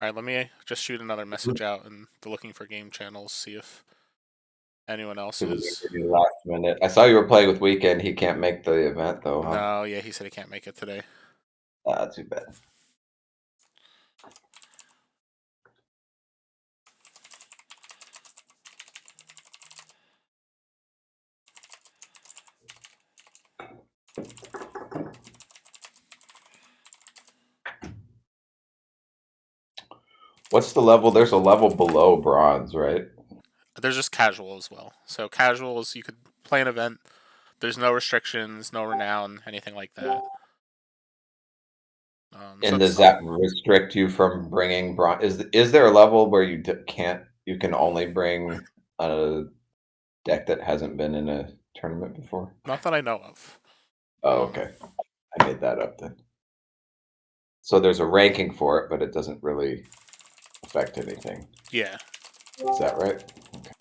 All right, let me just shoot another message out in the looking for game channels, see if anyone else See if we can is. give you last minute. I saw you were playing with Weekend. He can't make the event though, huh? No, yeah, he said he can't make it today. Too bad. What's the level? There's a level below bronze, right? There's just casual as well. So casuals, you could play an event. There's no restrictions, no renown, anything like that. So And it's does that restrict you from bringing bronze? Is there a level where you can't? You can only bring a deck that hasn't been in a tournament before? not that I know of. Oh, okay. I made that up then. So there's a ranking for it, but it doesn't really affect anything. Yeah. Is that right? Okay.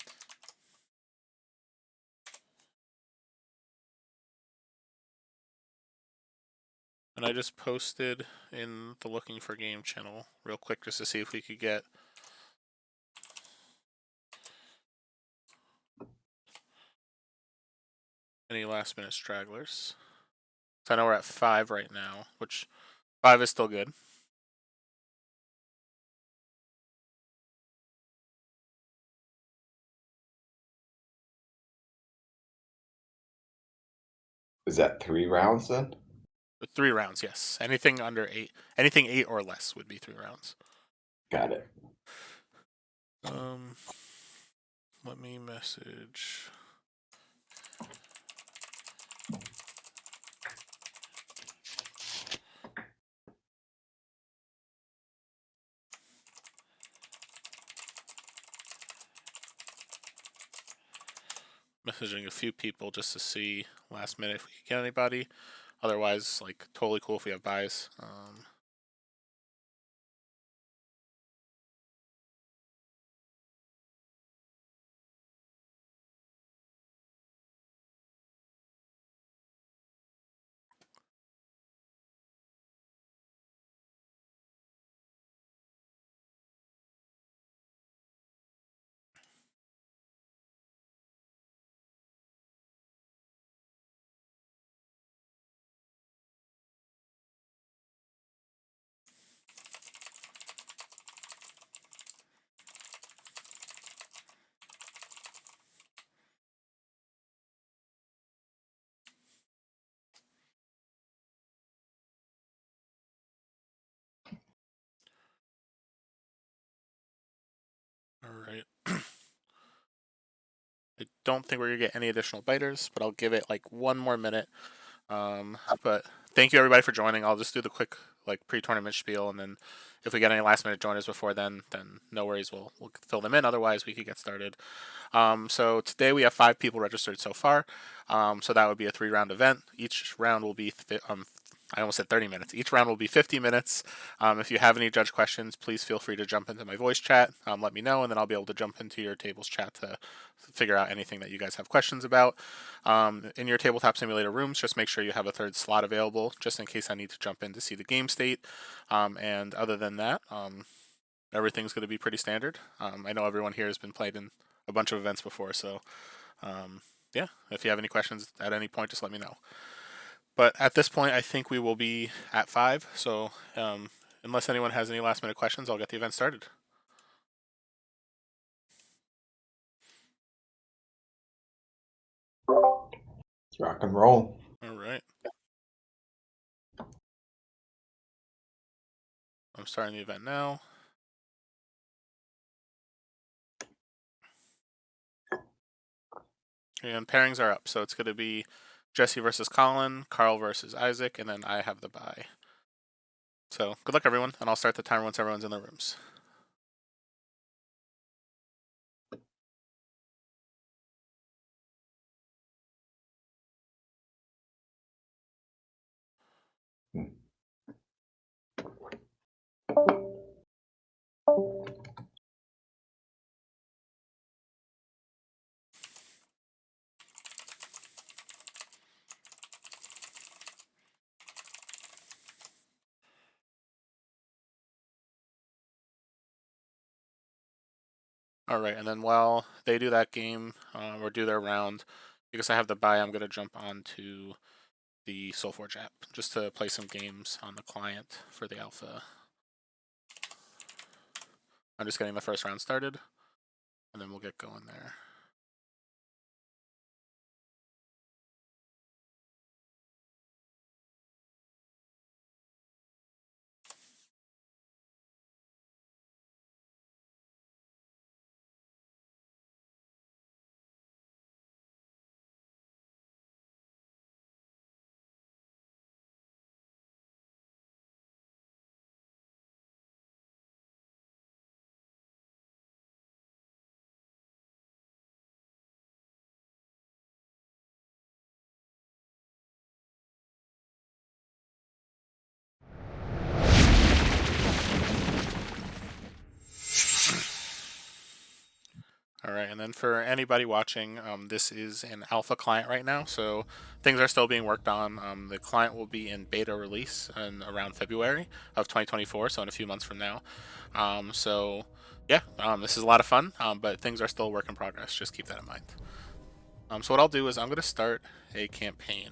And I just posted in the looking for game channel real quick just to see if we could get any last minute stragglers. So I know we're at 5 right now, which 5 is still good. Is that 3 rounds then? 3 rounds, yes. Anything under 8, anything 8 or less would be 3 rounds. Got it. Let me message. Messaging a few people just to see last minute if we could get anybody. Otherwise, like, totally cool if we have buys. All right. I don't think we're gonna get any additional biters, but I'll give it like 1 more minute. But thank you everybody for joining. I'll just do the quick like pre-tournament spiel, and then if we get any last minute joiners before then no worries, we'll fill them in. Otherwise, we could get started. So today we have 5 people registered so far. So that would be a 3-round event. Each round will be I almost said 30 minutes. Each round will be 50 minutes. If you have any judge questions, please feel free to jump into my voice chat. Let me know, and then I'll be able to jump into your tables chat to figure out anything that you guys have questions about. In your tabletop simulator rooms, just make sure you have a 3rd slot available, just in case I need to jump in to see the game state. And other than that, everything's going to be pretty standard. I know everyone here has been played in a bunch of events before, so yeah, if you have any questions at any point, just let me know. But at this point, I think we will be at 5. So unless anyone has any last minute questions, I'll get the event started. Let's rock and roll. All right. I'm starting the event now. And pairings are up. So it's going to be Jesse versus Colin, Carl versus Isaac, and then I have the bye. So good luck, everyone. And I'll start the timer once everyone's in their rooms. All right, and then while they do that game or do their round, because I have the buy, I'm gonna jump onto the SolForge app just to play some games on the client for the alpha. I'm just getting the first round started, and then we'll get going there. All right, and then for anybody watching, this is an alpha client right now, so things are still being worked on. The client will be in beta release in around February of 2024, so in a few months from now. So yeah, this is a lot of fun, but things are still a work in progress. Just keep that in mind. So what I'll do is I'm going to start a campaign,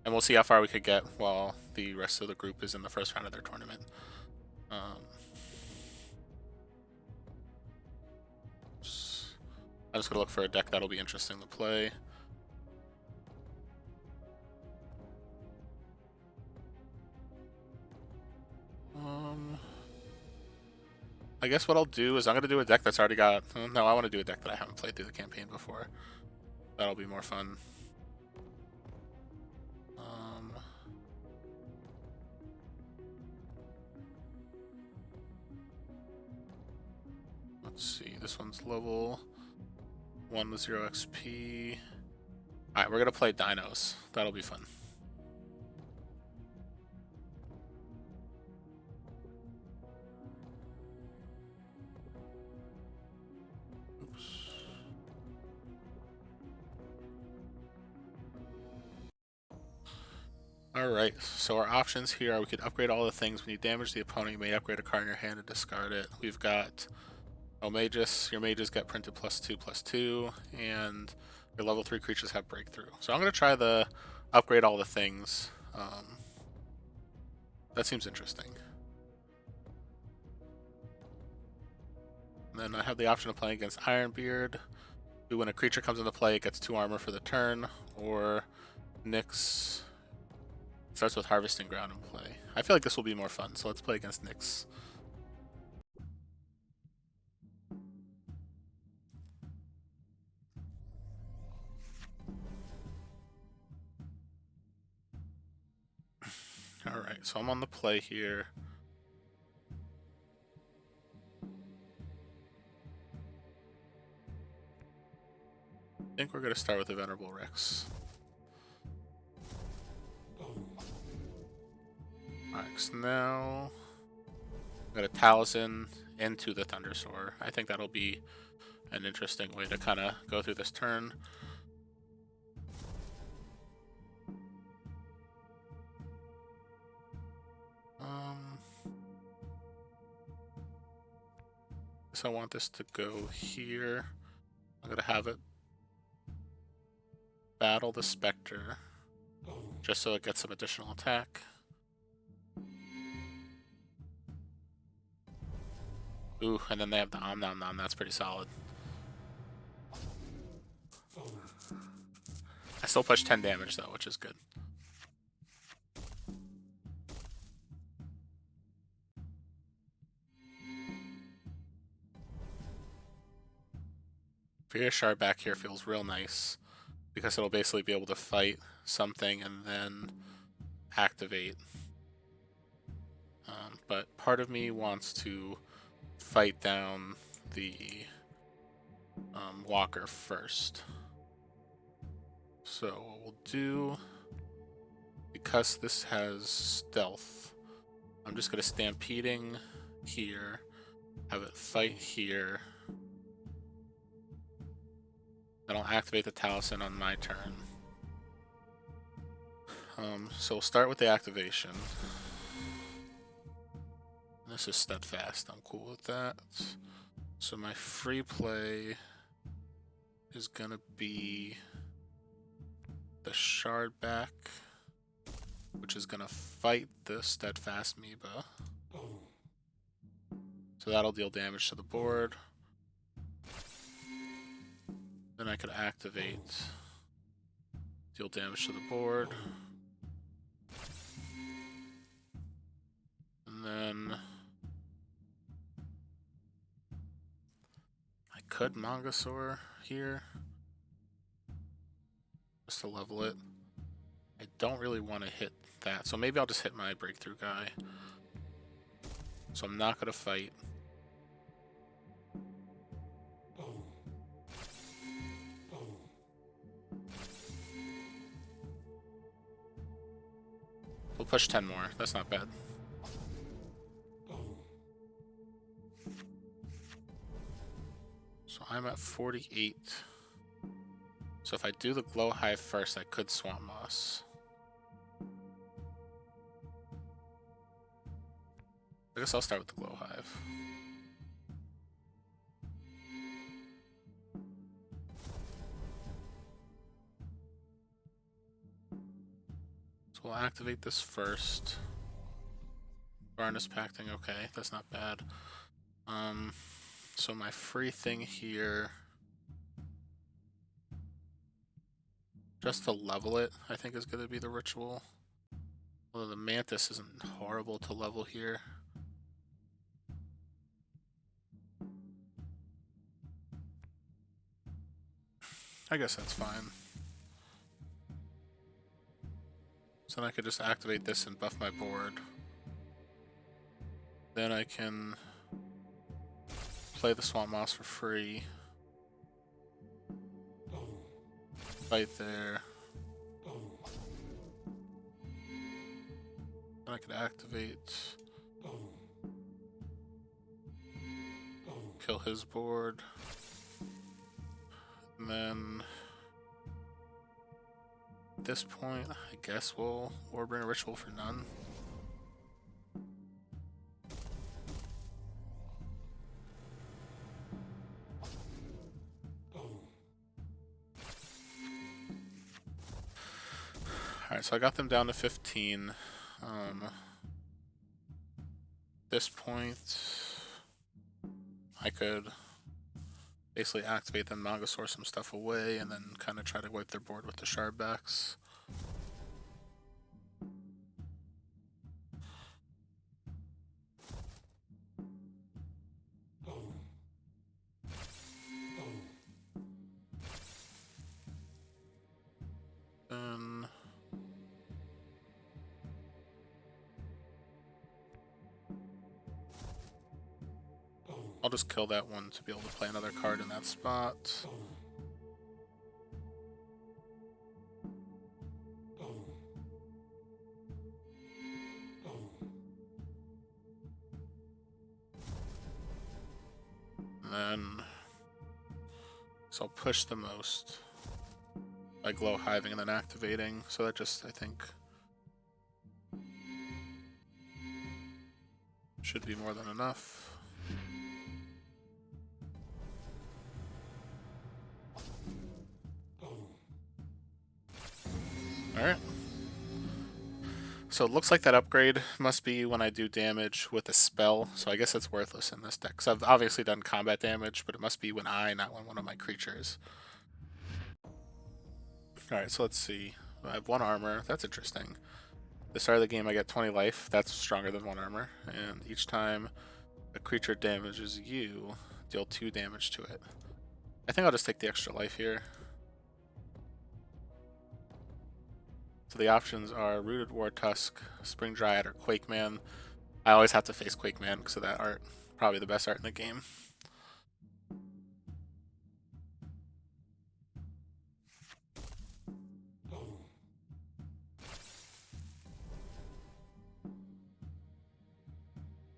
and we'll see how far we could get while the rest of the group is in the first round of their tournament. I'm just going to look for a deck that'll be interesting to play. I guess what I'll do is I'm going to do a deck that's already got... No, I want to do a deck that I haven't played through the campaign before. That'll be more fun. Let's see, this one's level 1 with 0 XP. Alright, we're going to play Dinos. That'll be fun. Oops. Alright, so our options here are we could upgrade all the things. When you damage the opponent, you may upgrade a card in your hand and discard it. We've got Magus. Your mages get printed +2/+2, and your level 3 creatures have breakthrough. So I'm going to try the upgrade all the things. That seems interesting. And then I have the option of playing against Ironbeard, who when a creature comes into play, it gets 2 armor for the turn, or Nyx starts with Harvesting Ground in play. I feel like this will be more fun, so let's play against Nyx. Alright, so I'm on the play here. I think we're going to start with the Venerable Rex. Alright, so now I'm going to Taliesin into the Thundersoar. I think that'll be an interesting way to kind of go through this turn. So I want this to go here. I'm going to have it battle the Spectre, just so it gets some additional attack. Ooh, and then they have the Om Nom Nom. That's pretty solid. I still push 10 damage though, which is good. Fear Shard back here feels real nice, because it'll basically be able to fight something and then activate. But part of me wants to fight down the Walker first. So what we'll do, because this has stealth, I'm just going to Stampeding here, have it fight here, then I'll activate the Taliesin on my turn. So we'll start with the activation. This is Steadfast, I'm cool with that. So my free play is gonna be the Shard back, which is gonna fight the Steadfast Amoeba. So that'll deal damage to the board. Then I could activate, deal damage to the board. And then I could Mangasaur here just to level it. I don't really want to hit that, so maybe I'll just hit my breakthrough guy. So I'm not going to fight. We'll push 10 more. That's not bad. So I'm at 48. So if I do the Glow Hive first, I could Swamp Moss. I guess I'll start with the Glow Hive. So we'll activate this first. Varnus Pacting, okay, that's not bad. So my free thing here, just to level it, I think is going to be the Ritual. Although the Mantis isn't horrible to level here. I guess that's fine. So then I could just activate this and buff my board. Then I can play the Swamp Moss for free. Fight there. Then I could activate. Kill his board. And then at this point, I guess we'll Warbring a Ritual for none. Alright, so I got them down to 15. This point, I could basically activate them, Mangasaur some stuff away, and then kind of try to wipe their board with the Shard backs. Then I'll just kill that one to be able to play another card in that spot. And then, so I'll push the most by Glow Hiving and then activating. So that just, I think, should be more than enough. Alright. So it looks like that upgrade must be when I do damage with a spell, so I guess it's worthless in this deck. Because I've obviously done combat damage, but it must be when not when one of my creatures. Alright, so let's see. I have 1 armor, that's interesting. At the start of the game I get 20 life, that's stronger than 1 armor. And each time a creature damages you, deal 2 damage to it. I think I'll just take the extra life here. So the options are Rooted War Tusk, Spring Dryad, or Quake Man. I always have to face Quake Man because of that art. Probably the best art in the game.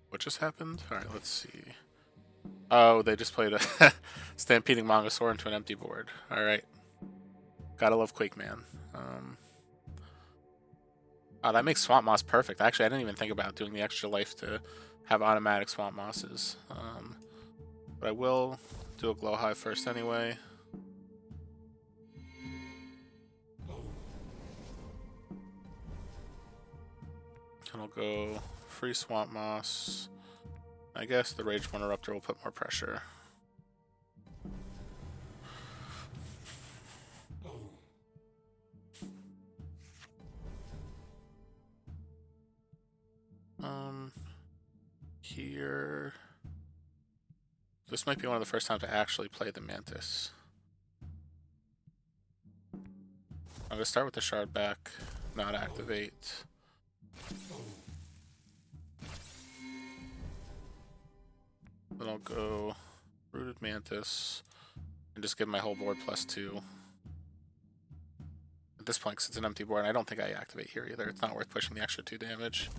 What just happened? Alright, let's see. Oh, they just played a Stampeding Mangasaur into an empty board. Alright. Gotta love Quake Man. Oh, that makes Swamp Moss perfect. Actually, I didn't even think about doing the extra life to have automatic Swamp Mosses. But I will do a glow hive first anyway. And I'll go free swamp moss. I guess the Rage Interrupter will put more pressure. Here. This might be one of the first times to actually play the Mantis. I'm gonna start with the Shard back, not activate. Then I'll go Rooted Mantis and just give my whole board +2. At this point, because it's an empty board, and I don't think I activate here either. It's not worth pushing the extra 2 damage.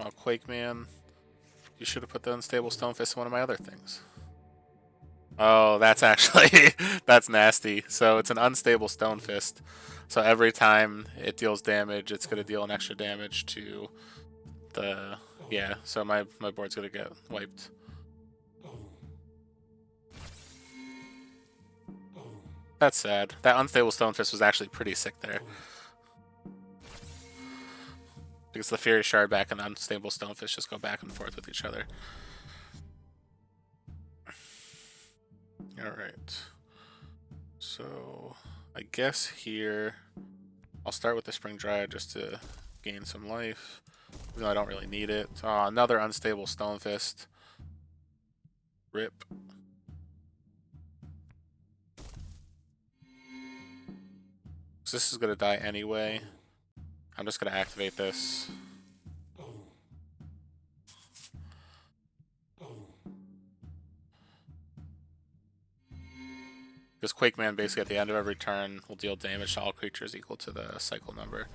Oh, Quake Man. You should have put the Unstable Stonefist in one of my other things. Oh, that's actually... that's nasty. So it's an Unstable Stonefist. So every time it deals damage, it's going to deal an extra damage to the... Yeah, so my board's going to get wiped. That's sad. That Unstable Stonefist was actually pretty sick there. Because the Fury Shard back and the Unstable Stonefist just go back and forth with each other. Alright. So, I guess here, I'll start with the Spring Dryad just to gain some life. Even though I don't really need it. Oh, another Unstable Stonefist. Rip. So this is going to die anyway. I'm just going to activate this. Because Quake Man basically at the end of every turn will deal damage to all creatures equal to the cycle number.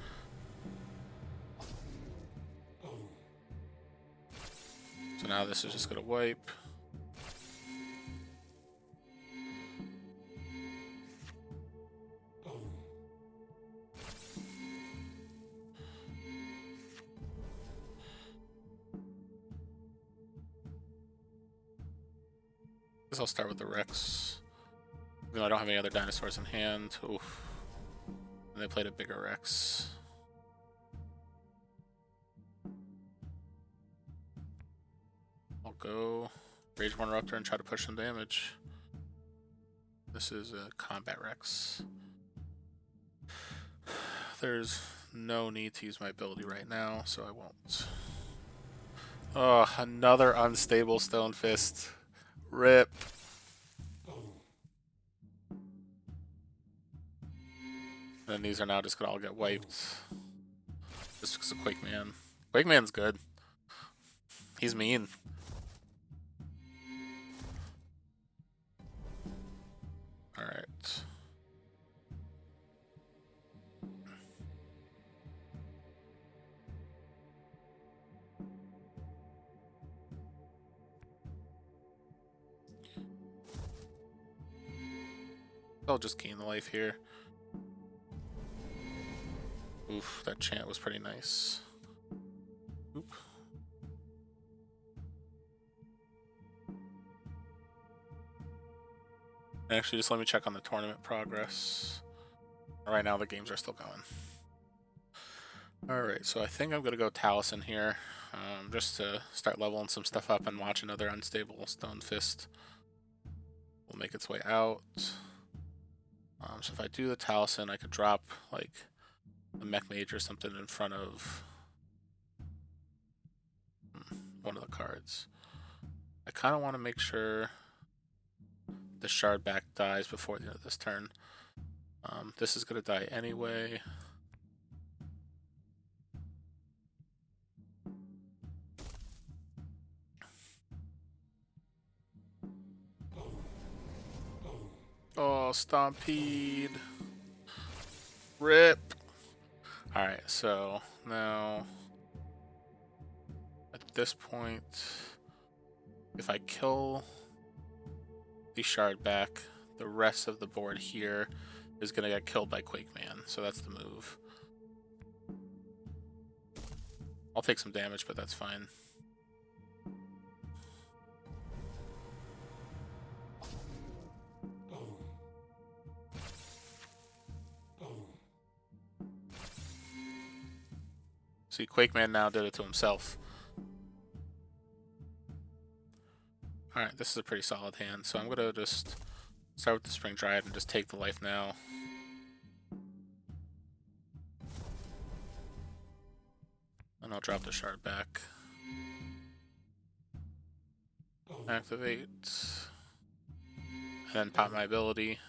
So now this is just going to wipe. Guess I'll start with the Rex. Even though I don't have any other dinosaurs in hand. Oof. And they played a bigger Rex. I'll go Rage Interrupter and try to push some damage. This is a Combat Rex. There's no need to use my ability right now, so I won't. Oh, another Unstable Stonefist. Rip. And these are now just gonna all get wiped. Just because of Quake Man. Quake Man's good. He's mean. Alright. I'll just gain the life here. Oof, that chant was pretty nice. Oop. Actually, just let me check on the tournament progress. Right now, the games are still going. Alright, so I think I'm going to go Taliesin here. Just to start leveling some stuff up and watch another Unstable Stonefist. Will make its way out. So if I do the Taliesin, I could drop like a Mech Mage or something in front of one of the cards. I kind of want to make sure the Shard back dies before the end of this turn. This is going to die anyway. Oh, Stampede. Rip. Alright, so now at this point, if I kill the Shard back, the rest of the board here is going to get killed by Quake Man, so that's the move. I'll take some damage, but that's fine. See, Quakeman now did it to himself. Alright, this is a pretty solid hand, so I'm gonna just start with the Spring Dryad and just take the life now. And I'll drop the shard back. Activate. And then pop my ability.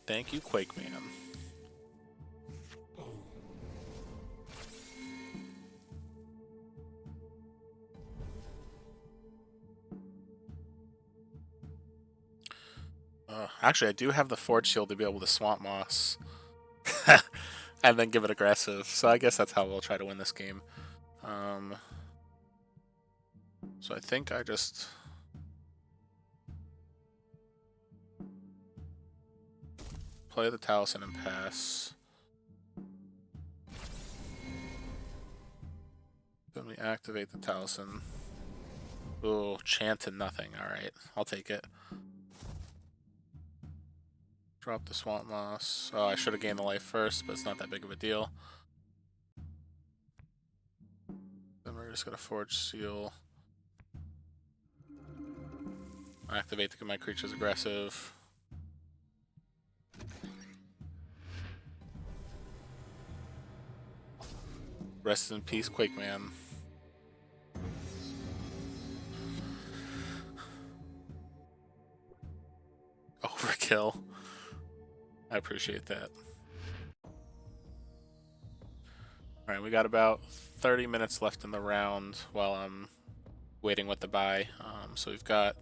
Thank you, Quakeman. Actually, I do have the Forge Shield to be able to Swamp Moss. And then give it aggressive. So I guess that's how we'll try to win this game. So I think I just... play the Taliesin and pass. Then we activate the Taliesin. Ooh, chant and nothing. Alright, I'll take it. Drop the Swamp Moss. Oh, I should have gained the life first, but it's not that big of a deal. Then we're just gonna Forge Seal. Activate to get my creatures aggressive. Rest in peace, Quakeman. Overkill. I appreciate that. Alright, we got about 30 minutes left in the round while I'm waiting with the buy. So we've got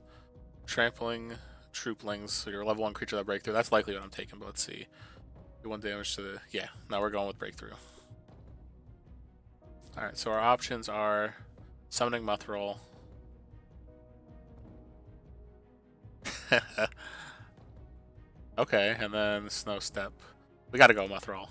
Trampling Trooplings, so your level 1 creature that breakthrough. That's likely what I'm taking, but let's see. Do 1 damage to the... yeah, now we're going with breakthrough. Alright, so our options are Summoning Muthrol. Okay, and then Snow Step. We gotta go Muthrol.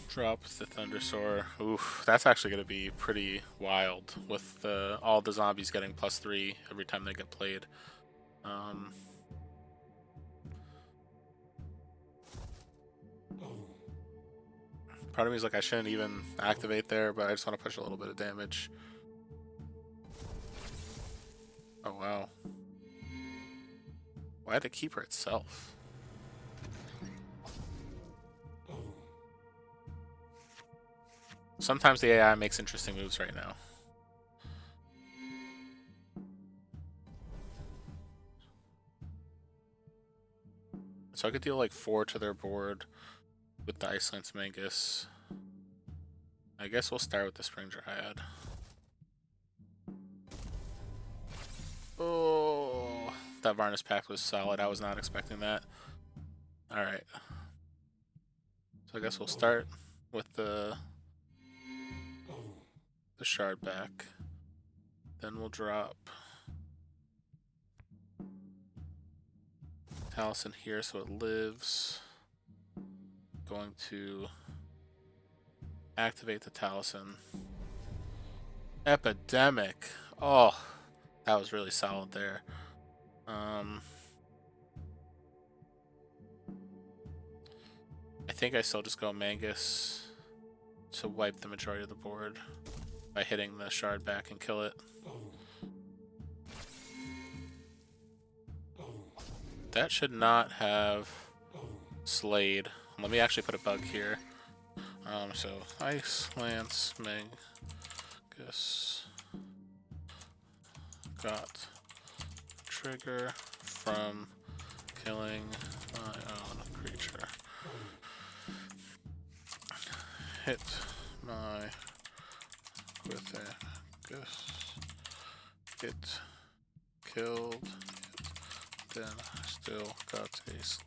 Drop the Thundersoar. Oof, that's actually going to be pretty wild with all the zombies getting +3 every time they get played. Part of me is like I shouldn't even activate there, but I just want to push a little bit of damage. Oh wow. Why had to keep her itself? Sometimes the AI makes interesting moves right now. So I could deal like 4 to their board with the Ice Lance Mangus. I guess we'll start with the Spring Dryad. Oh, that Varnish Pact was solid. I was not expecting that. Alright. So I guess we'll start with the shard back. Then we'll drop Taliesin here so it lives. Going to activate the Taliesin. Epidemic. Oh, that was really solid there. I think I still just go Mangus to wipe the majority of the board by hitting the shard back and kill it. That should not have slayed. Let me actually put a bug here. So Ice Lance Mangus got trigger from killing my own creature. Hit my with a guess. It killed it, then still got a slay.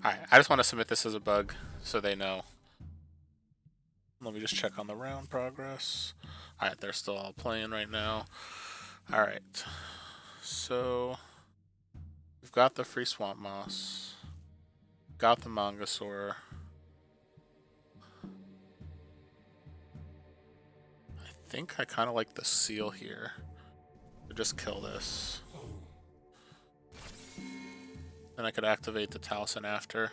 Alright, I just want to submit this as a bug so they know. Let me just check on the round progress. Alright, they're still all playing right now. Alright, so we've got the free swamp moss, got the Mangasaur. I think I kind of like the seal here. So just kill this. Then I could activate the Talison after.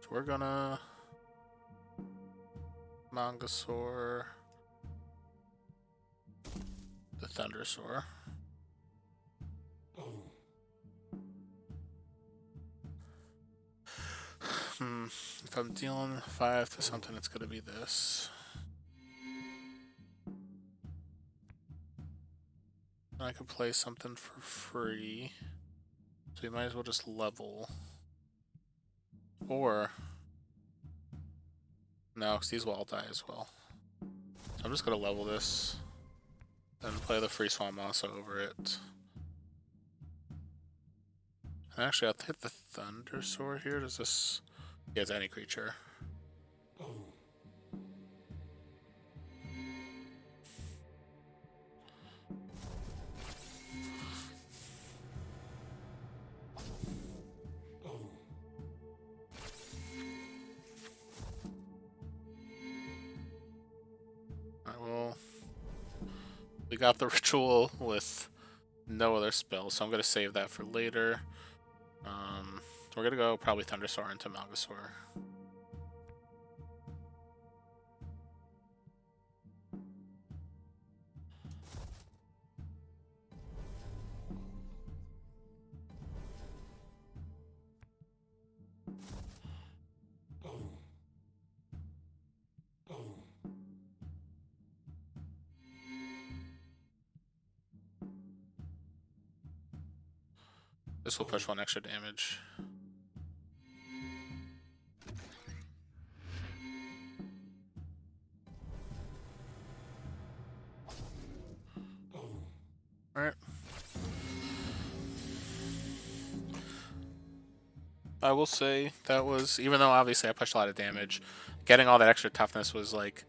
So we're gonna Mangasaur, the Thundersaur. If I'm dealing 5 to something, it's gonna be this. I could play something for free, so we might as well just level. Or no, because these will all die as well. So I'm just gonna level this, then play the free swamp moss over it. And actually, I'll hit the Thundersaur here. Does this? Yeah, it's any creature. Alright, well, we got the ritual with no other spell, so I'm gonna save that for later. We're gonna go probably Thundersaur into Mangasaur. This will push 1 extra damage. Alright. I will say that was, even though obviously I pushed a lot of damage, getting all that extra toughness was like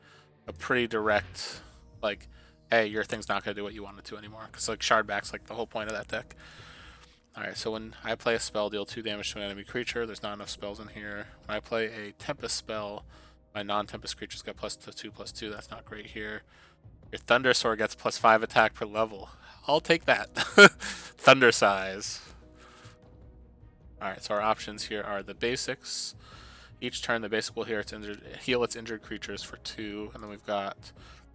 a pretty direct, like, hey, your thing's not going to do what you want it to anymore. Because like Shardback's like the whole point of that deck. Alright, so when I play a spell, deal 2 damage to an enemy creature, there's not enough spells in here. When I play a Tempest spell, my non-Tempest creatures get +2/+2, that's not great here. Your Thundersaur gets +5 attack per level. I'll take that. Thunder size. Alright, so our options here are the basics. Each turn, the basic will heal its injured creatures for 2, and then we've got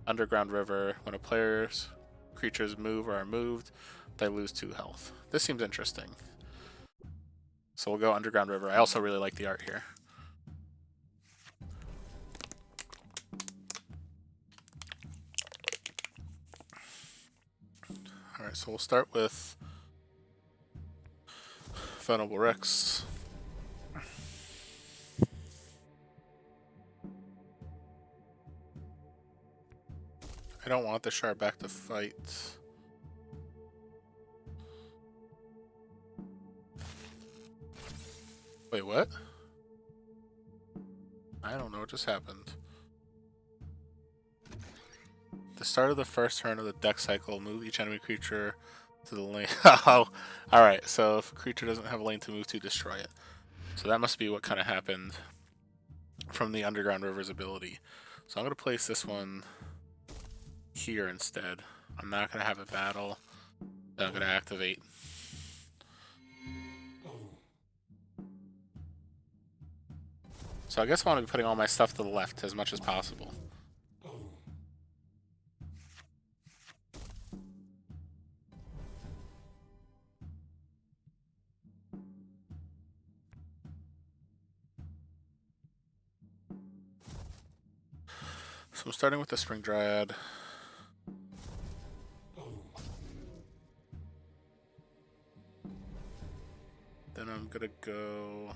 Underground River. When a player's creatures move or are moved, they lose 2 health. This seems interesting. So we'll go Underground River. I also really like the art here. Alright, so we'll start with Venerable Rex. I don't want the Shardback to fight. Wait, what? I don't know what just happened. The start of the first turn of the deck cycle, move each enemy creature to the lane. Oh, alright, so if a creature doesn't have a lane to move to, destroy it. So that must be what kind of happened from the Underground River's ability. So I'm going to place this one here instead. I'm not going to have a battle. Then I'm going to activate. So I guess I want to be putting all my stuff to the left as much as possible. So I'm starting with the Spring Dryad. Then I'm gonna go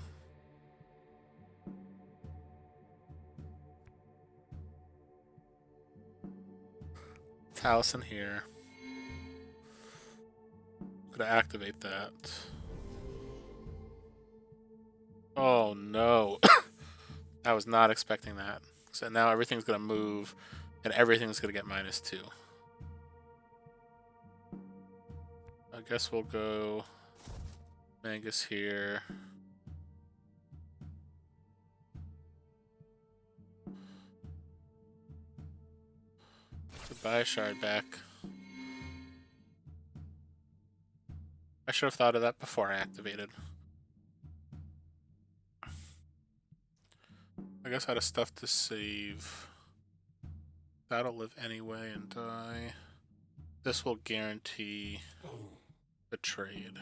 Taliesin here. Gonna activate that. Oh no. I was not expecting that. So now everything's gonna move and everything's gonna get -2. I guess we'll go Mangus here. Goodbye, shard back. I should have thought of that before I activated. I guess I had stuff to save. That'll live anyway and die. This will guarantee the trade.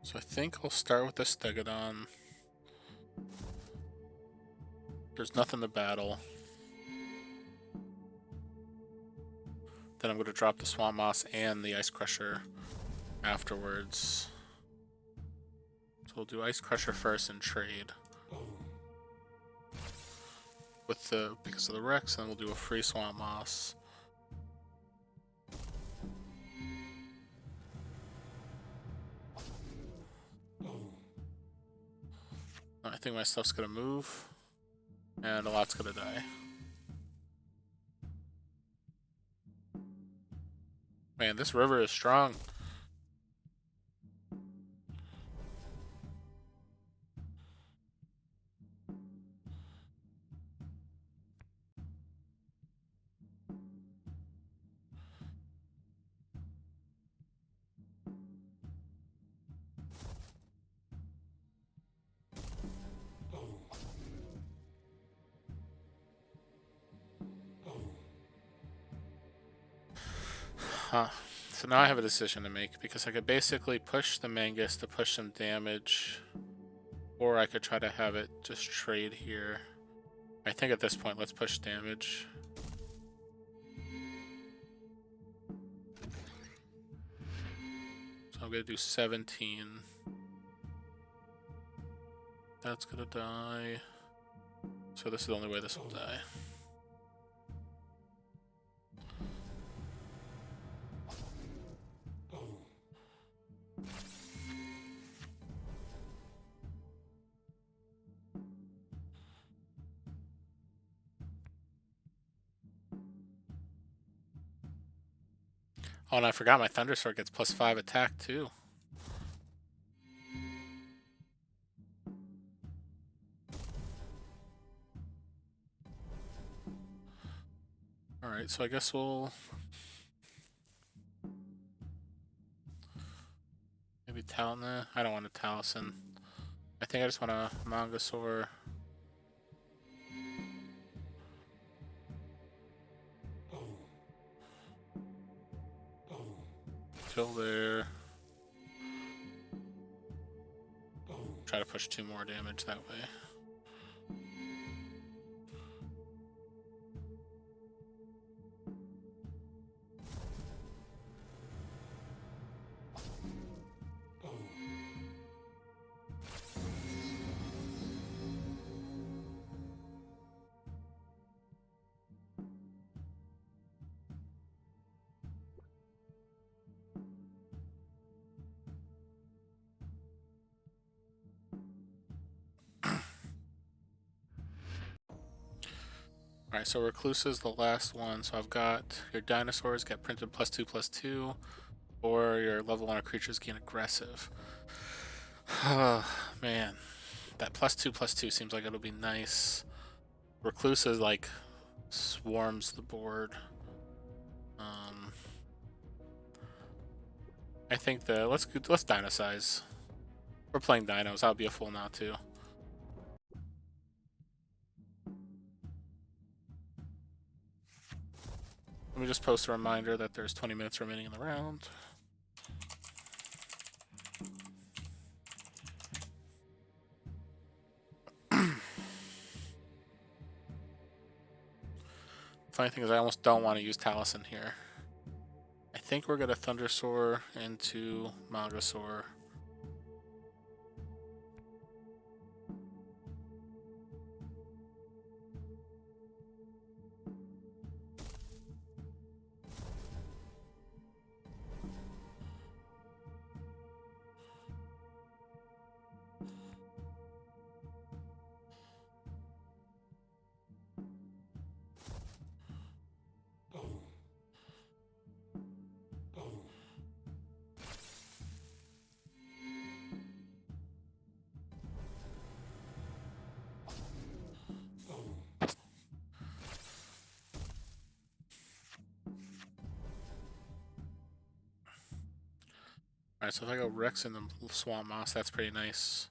So I think I'll start with the Stegodon. There's nothing to battle. Then I'm going to drop the Swamp Moss and the Ice Crusher afterwards. So we'll do Ice Crusher first and trade. Because of the Rex, and we'll do a free Swamp Moss. I think my stuff's gonna move, and a lot's gonna die. Man, this river is strong. Huh. So now I have a decision to make, because I could basically push the Mangus to push some damage, or I could try to have it just trade here. I think at this point, let's push damage. So I'm gonna do 17. That's gonna die. So this is the only way this will die. Oh, and I forgot my Thundersword gets +5 attack too. Alright, so I guess we'll maybe Talon. I don't want a Taliesin. I think I just want a Mangasaur. Kill there. Try to push 2 more damage that way. Alright, so Recluse is the last one. So I've got your dinosaurs get printed +2/+2, or your level 1 creatures gain aggressive. Man, that +2/+2 seems like it'll be nice. Recluse is like swarms the board. I think that let's Dino Size. We're playing dinos. I'll be a fool now too. Let me just post a reminder that there's 20 minutes remaining in the round. funny thing is I almost don't want to use Taliesin here. I think we're gonna Thundersoar into Magasaur. Alright, so if I go Rex in the Swamp Moss, that's pretty nice.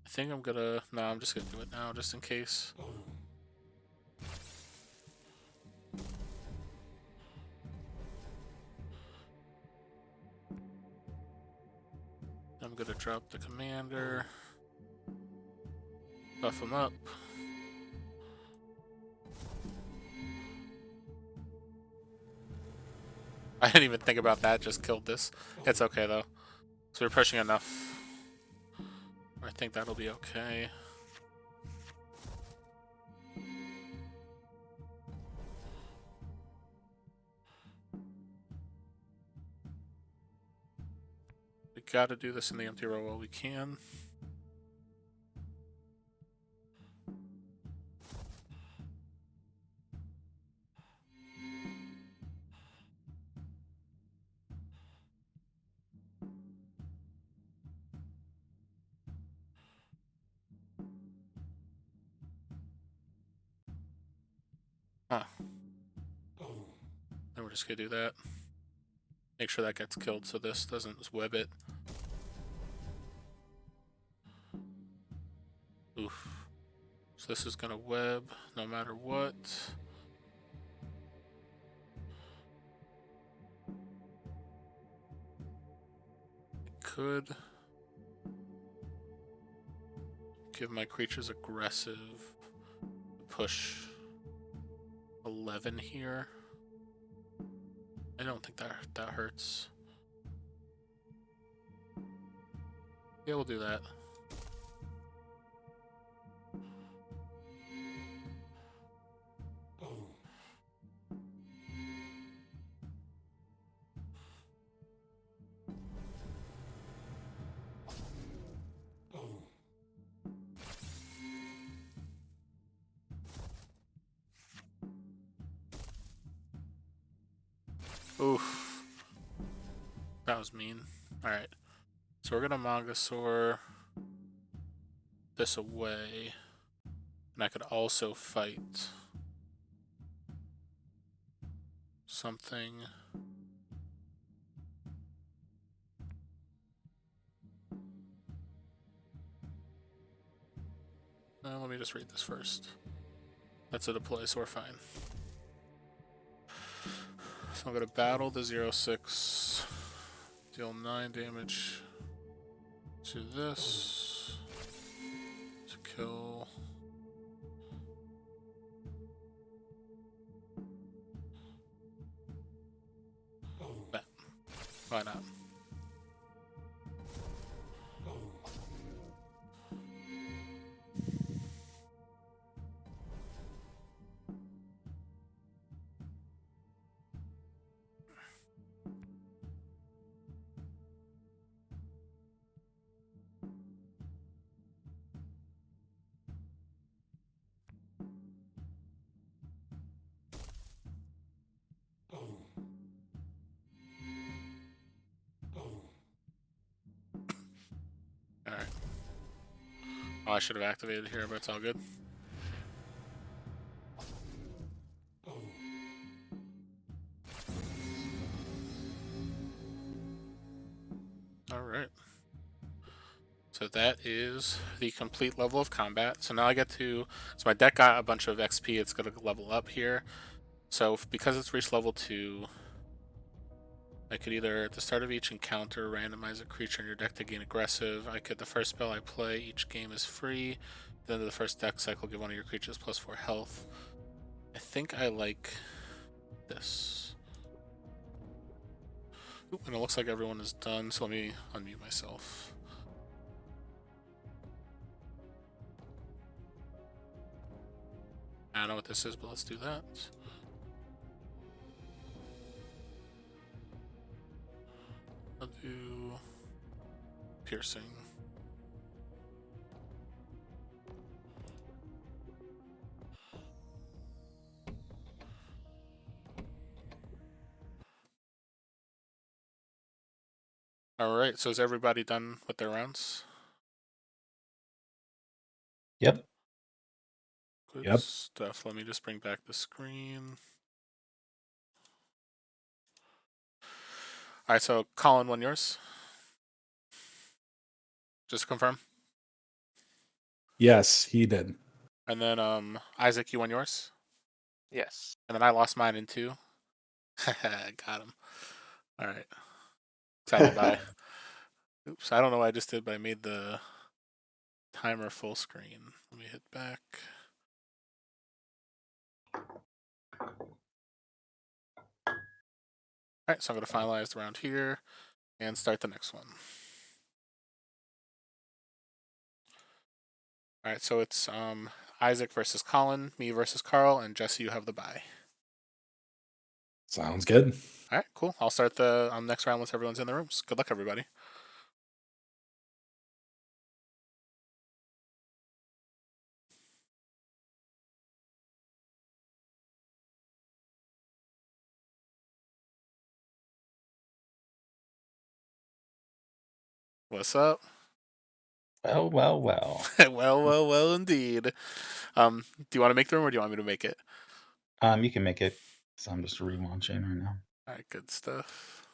I think I'm gonna... No, I'm just gonna do it now, just in case. I'm gonna drop the Commander. Buff him up. I didn't even think about that, just killed this. It's okay though. So we're pushing enough. I think that'll be okay. We gotta do this in the empty row while we can. Huh. And we're just gonna do that. Make sure that gets killed so this doesn't web it. Oof. So this is gonna web no matter what. Could give my creatures aggressive push 11 here. I don't think that hurts. Yeah, we'll do that. Oof. That was mean. Alright. So we're gonna Magasaur this away. And I could also fight something. Let me just read this first. That's a deploy, so we're fine. So I'm gonna battle the 0/6. Deal 9 damage to this. To kill. That. Why not? Alright. Oh, I should have activated here, but it's all good. Alright. So that is the complete level of combat. So now I get to... So my deck got a bunch of XP. It's going to level up here. So because it's reached level 2, I could either, at the start of each encounter, randomize a creature in your deck to gain aggressive. I could, the first spell I play, each game is free. At the end of the first deck cycle, give one of your creatures +4 health. I think I like this. Oop, and it looks like everyone is done, so let me unmute myself. I don't know what this is, but let's do that. I'll do piercing. Alright, so is everybody done with their rounds? Yep. Good Yep. stuff. Let me just bring back the screen. Alright, so Colin, one yours. Just to confirm. Yes, he did. And then Isaac, you won yours? Yes. And then I lost mine in 2. Got him. Alright. Excited by. Oops, I don't know what I just did, but I made the timer full screen. Let me hit back. Alright, so I'm going to finalize the round here and start the next one. Alright, so it's Isaac versus Colin, me versus Carl, and Jesse, you have the bye. Sounds good. Alright, cool. I'll start the next round once everyone's in the rooms. Good luck, everybody. What's up? Well, well, well. well, indeed. Do you want to make the room or do you want me to make it? You can make it. So I'm just relaunching right now. Alright, good stuff.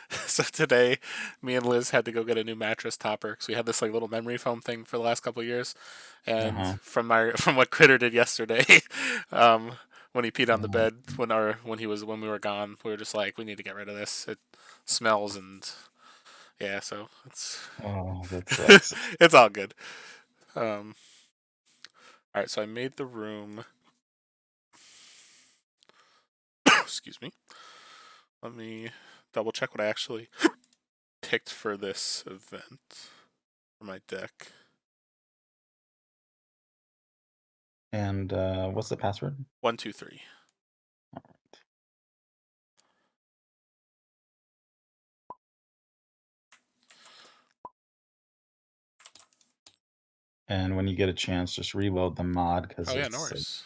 So today, me and Liz had to go get a new mattress topper because we had this like little memory foam thing for the last couple of years, and from what Critter did yesterday, when he peed on the bed when we were gone, we were just like, we need to get rid of this. It smells and yeah, so it's that sucks. it's all good. All right, so I made the room. Excuse me. Let me double check what I actually picked for this event for my deck. And what's the password? 123. All right. And when you get a chance, just reload the mod because Oh yeah, no worries.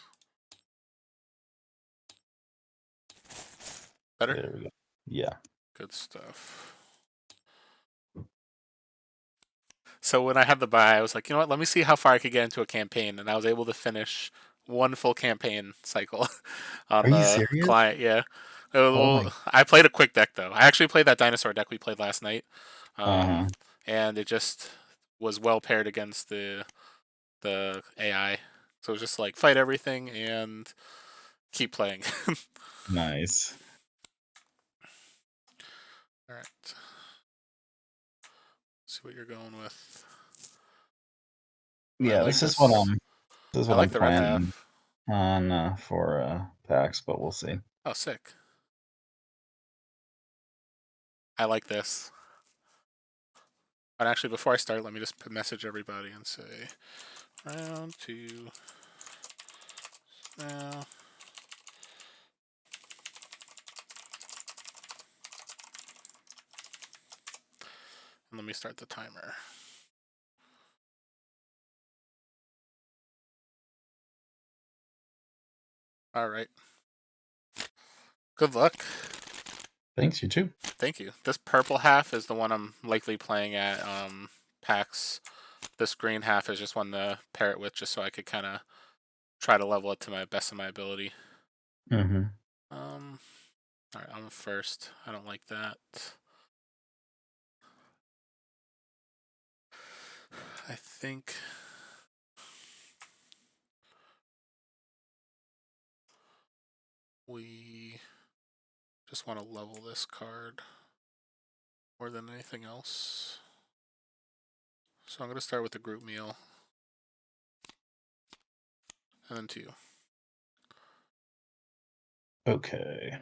Better? There we go. Yeah. Good stuff. So when I had the buy, I was like, you know what? Let me see how far I could get into a campaign, and I was able to finish one full campaign cycle on Are you the serious? client. Yeah. Oh my. I played a quick deck though. I actually played that dinosaur deck we played last night, Uh-huh. and it just was well paired against the AI. So it was just like fight everything and keep playing. Nice. All right. See what you're going with. Yeah, Like this is what I like I'm the red planning half. on for PAX, but we'll see. Oh, sick. I like this. And actually, before I start, let me just message everybody and say, round 2 now. And let me start the timer. All right. Good luck. Thanks, you too. Thank you. This purple half is the one I'm likely playing at PAX. This green half is just one to pair it with, just so I could kind of try to level it to my best of my ability. Mm-hmm. All right, I'm first. I don't like that. I think we just want to level this card more than anything else. So I'm going to start with the group meal. And then 2. Okay.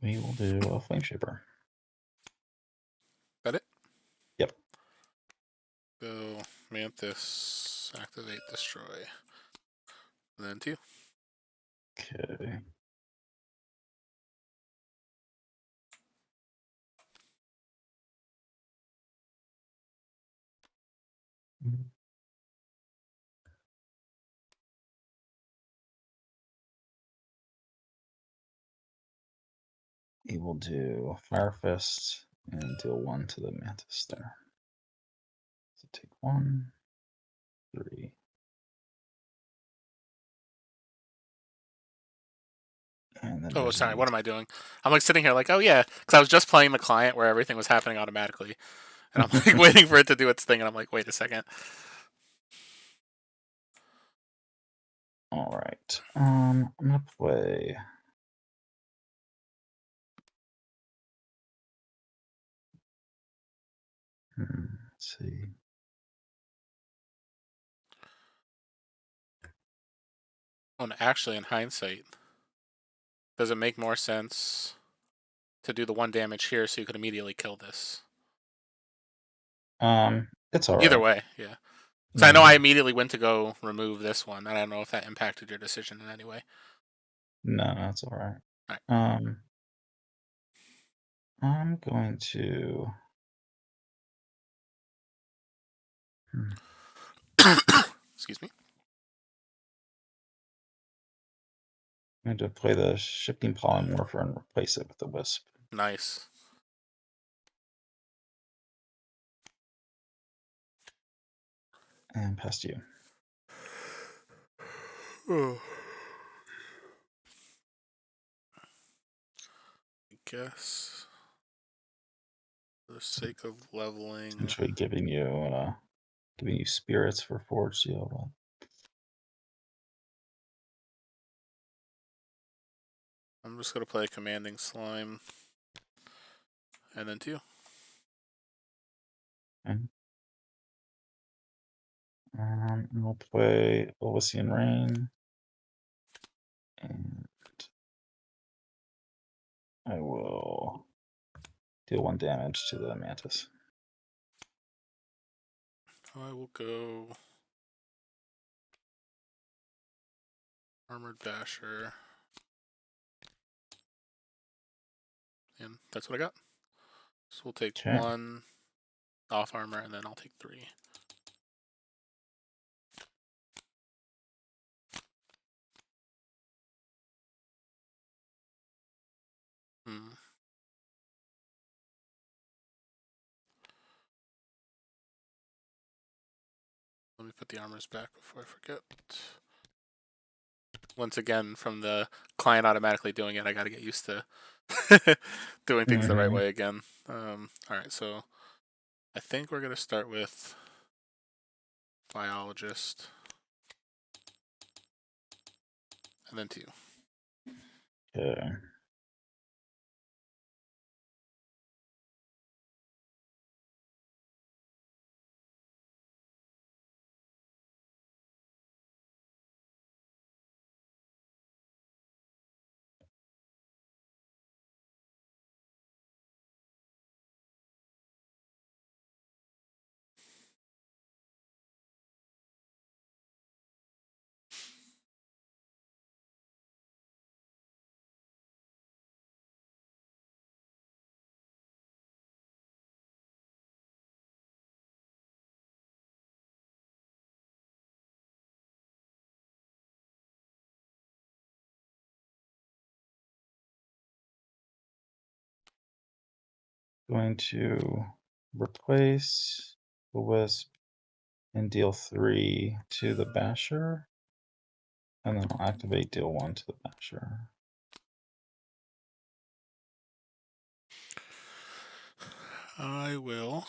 We will do a Flame Shaper. Got it? Yep. Go Mantis, activate, destroy. And then 2. Okay. We will do Fire Fist and deal 1 to the Mantis there. So take 1, 3. And then Oh, sorry. What am I doing? I'm like sitting here like, oh yeah, because I was just playing the client where everything was happening automatically, and I'm like waiting for it to do its thing, and I'm like, wait a second. All right. I'm gonna play. Let's see. Oh, and actually, in hindsight, does it make more sense to do the 1 damage here so you could immediately kill this? It's all right. Either way, yeah. So I know I immediately went to go remove this one. I don't know if that impacted your decision in any way. No, that's all right. All right. I'm going to. Excuse me. I'm going to play the Shifting Polymorpher and replace it with the Wisp. Nice. And past you. Oh. I guess for the sake of leveling, Essentially giving you spirits for Forge Seal. I'm just gonna play Commanding Slime, and then 2. Okay. We'll play Elysian Rain. And I will deal 1 damage to the Mantis. I will go Armored Basher. And that's what I got. So we'll take 1 off armor, and then I'll take 3. Let me put the armors back before I forget. Once again, from the client automatically doing it, I got to get used to doing things the right way again. All right, so I think we're going to start with Biologist. And then 2. Okay. Going to replace the Wisp and deal 3 to the Basher. And then I'll activate deal 1 to the basher. I will.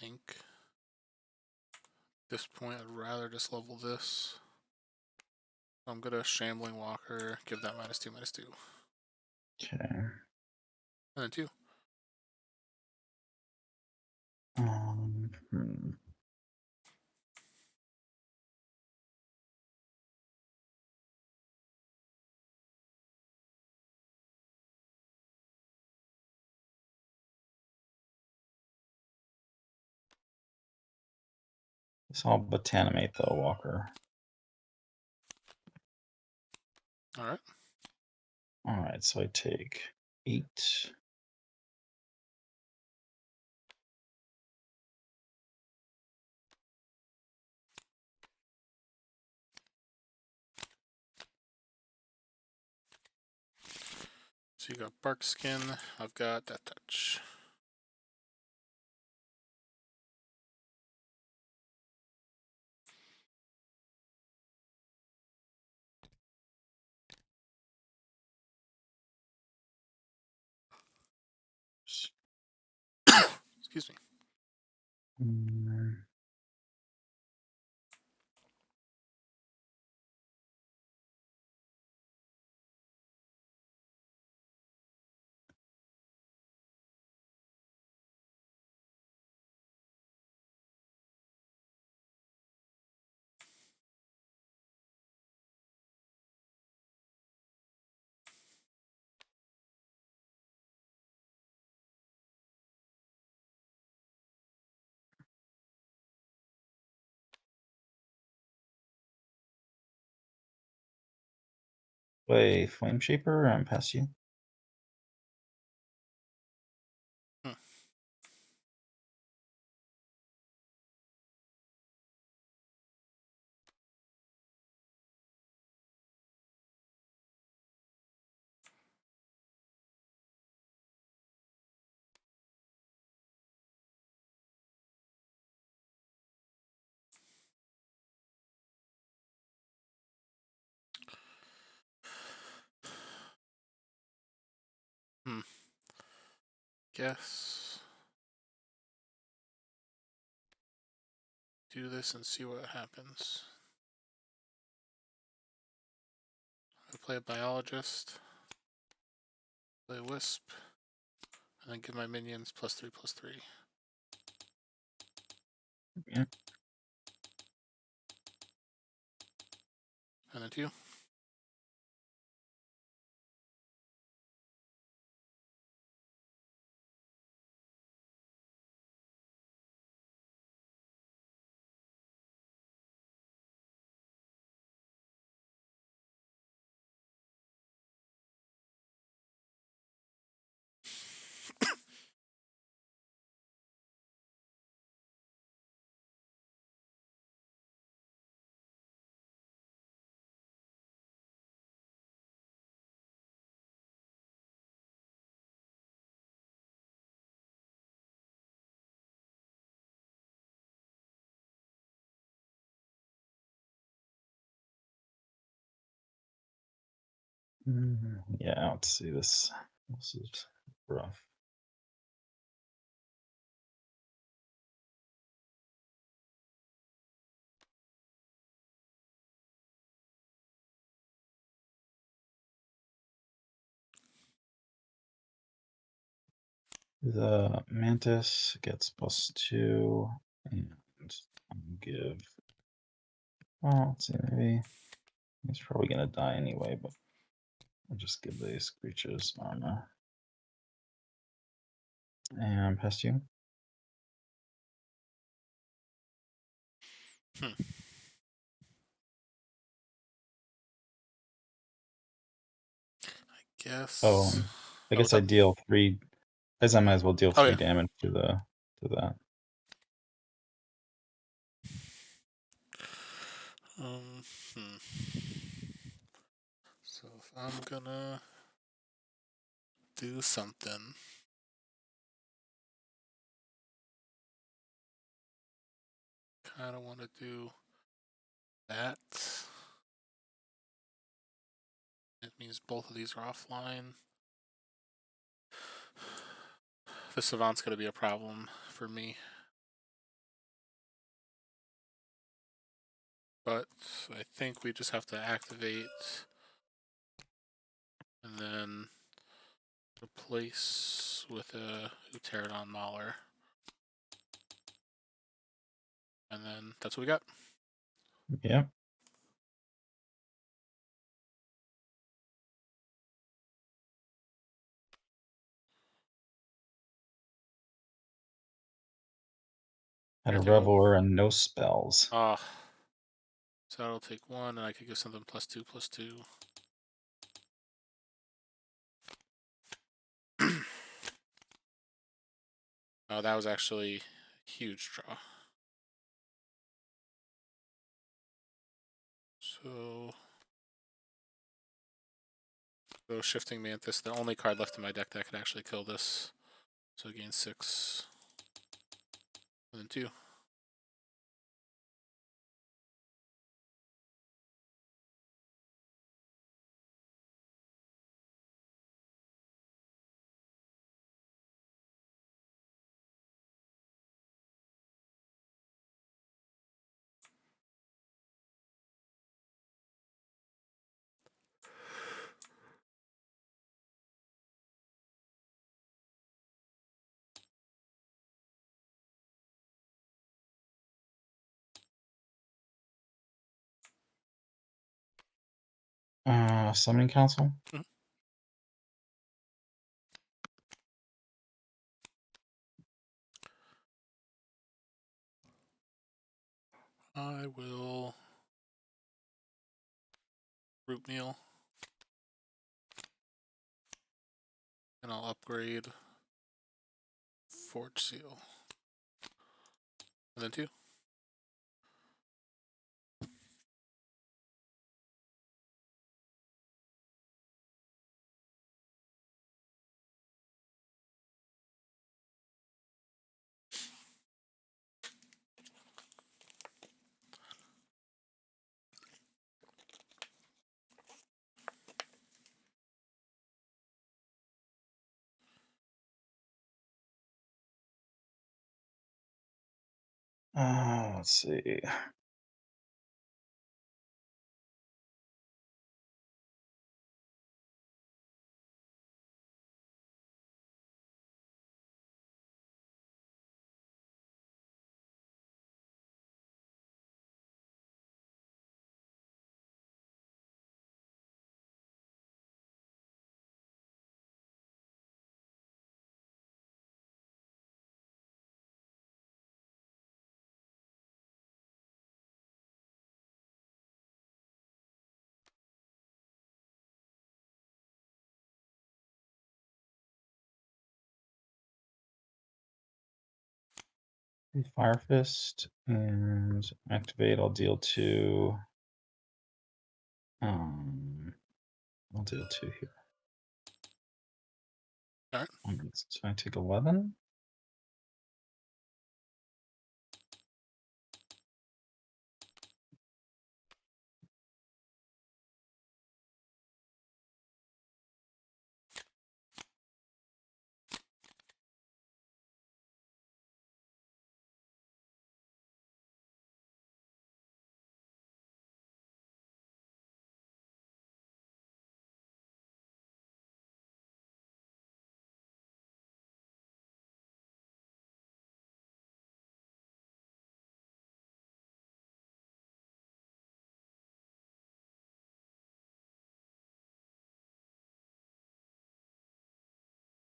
Think. At this point, I'd rather just level this. I'm gonna Shambling Walker, give that -2, -2. Okay. And then 2. So I'll botanimate the walker. Alright. Alright, so I take 8. So you got Bark Skin, I've got Death Touch. Excuse me. Play Flame Shaper and pass you. Guess. Do this and see what happens. I play a Biologist. Play a Wisp. And then give my minions +3/+3. Yeah. And then 2. Yeah, let's see this. This is rough. The Mantis gets +2, and I'll give. Well, let's see, maybe he's probably gonna die anyway, but I'll just give these creatures armor. And pass you. Guess. Oh, I guess what's I up? deal 3. I guess I might as well deal Oh, 3 yeah. damage to that. So if I'm gonna do something, I don't want to do that. It means both of these are offline. The Savant's going to be a problem for me. But I think we just have to activate and then replace with a Pterodon Mauler. And then that's what we got. Yep. Had a Reveler and no spells. Ah. So that'll take one, and I could give something +2/+2. Oh, that was actually a huge draw. So Shifting Mantis, the only card left in my deck that could actually kill this. So gain 6. And then 2. Summoning Council. Mhm. I will Root Meal. And I'll upgrade Forge Seal. And then 2. Let's see. Fire Fist and activate. I'll deal 2. I'll deal 2 here. All right. So I take 11.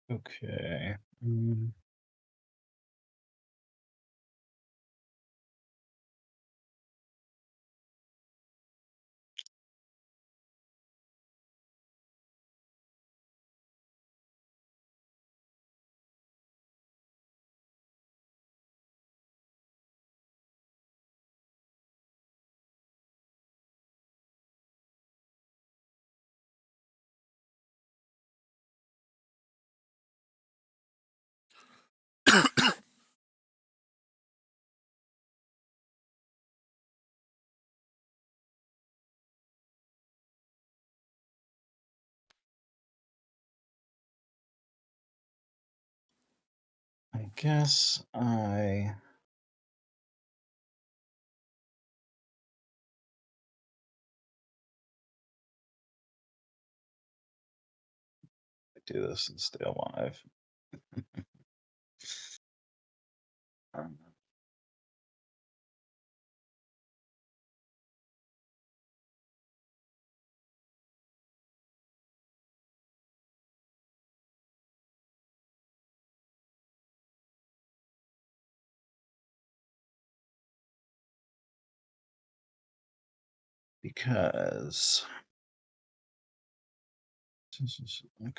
Okay. guess I do this and stay alive. Because okay.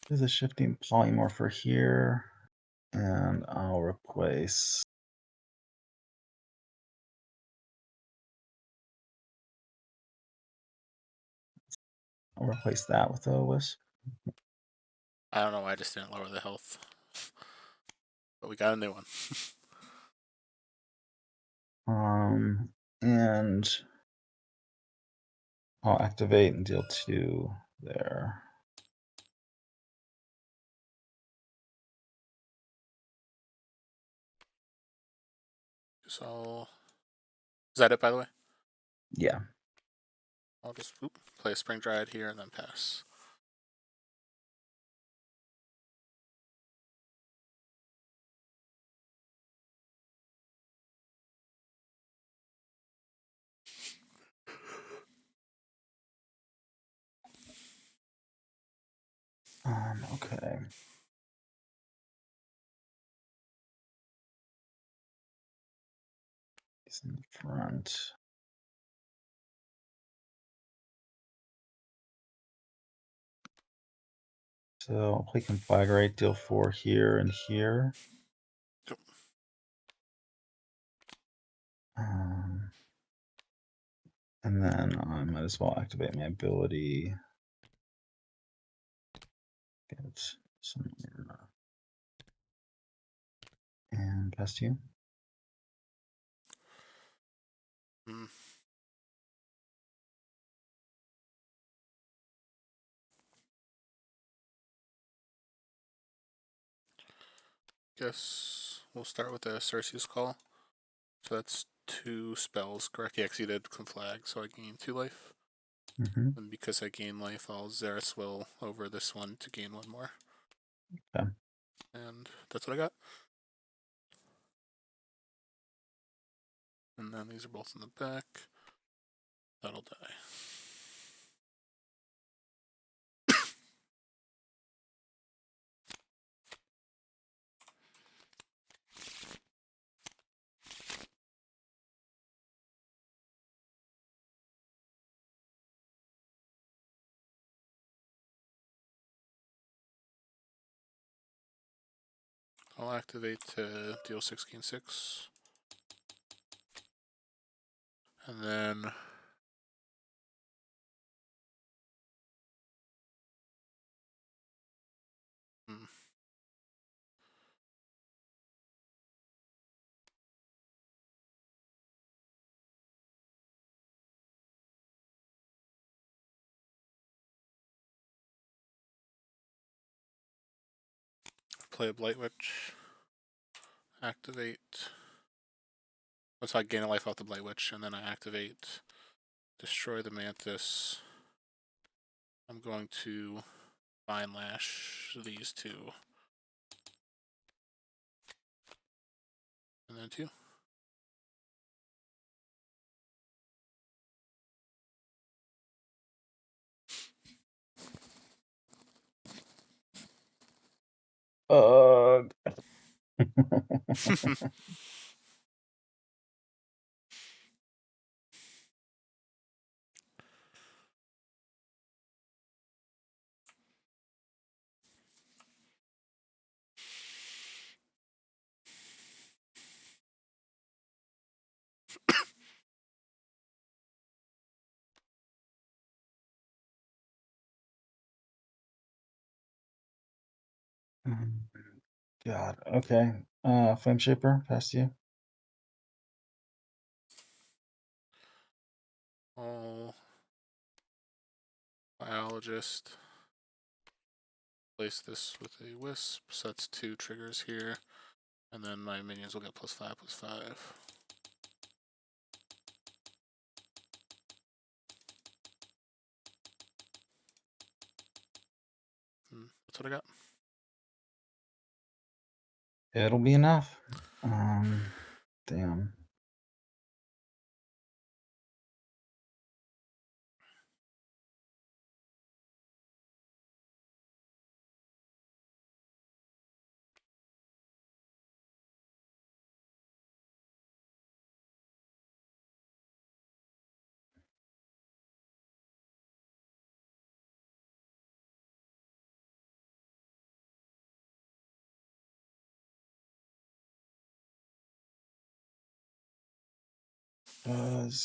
There's a shifting polymorpher here, and I'll replace. I'll replace that with a wisp. I don't know why I just didn't lower the health. But we got a new one. And I'll activate and deal 2 there. So, is that it, by the way? Yeah. I'll just play a Spring Dryad here and then pass. Okay. He's in the front. So I'll play Conflagrate, deal 4 here and here. Yep. And then I might as well activate my ability. Get some and pass to you. Hmm. Guess we'll start with the Cersei's Call. So that's 2 spells, correct? He exceeded Conflag, so I gain 2 life. And because I gain life, I'll Xeris Will over this one to gain 1 more. Okay. And that's what I got. And then these are both in the back. That'll die. I'll activate to deal 6, gain 6. And then play a Blight Witch. Activate. So I gain a life off the Blight Witch, and then I activate, destroy the Mantis. I'm going to Vine Lash these 2. And then 2. God. Okay. Flame Shaper, past you. All biologist. Place this with a wisp. So that's 2 triggers here. And then my minions will get +5/+5. That's what I got. It'll be enough. Damn.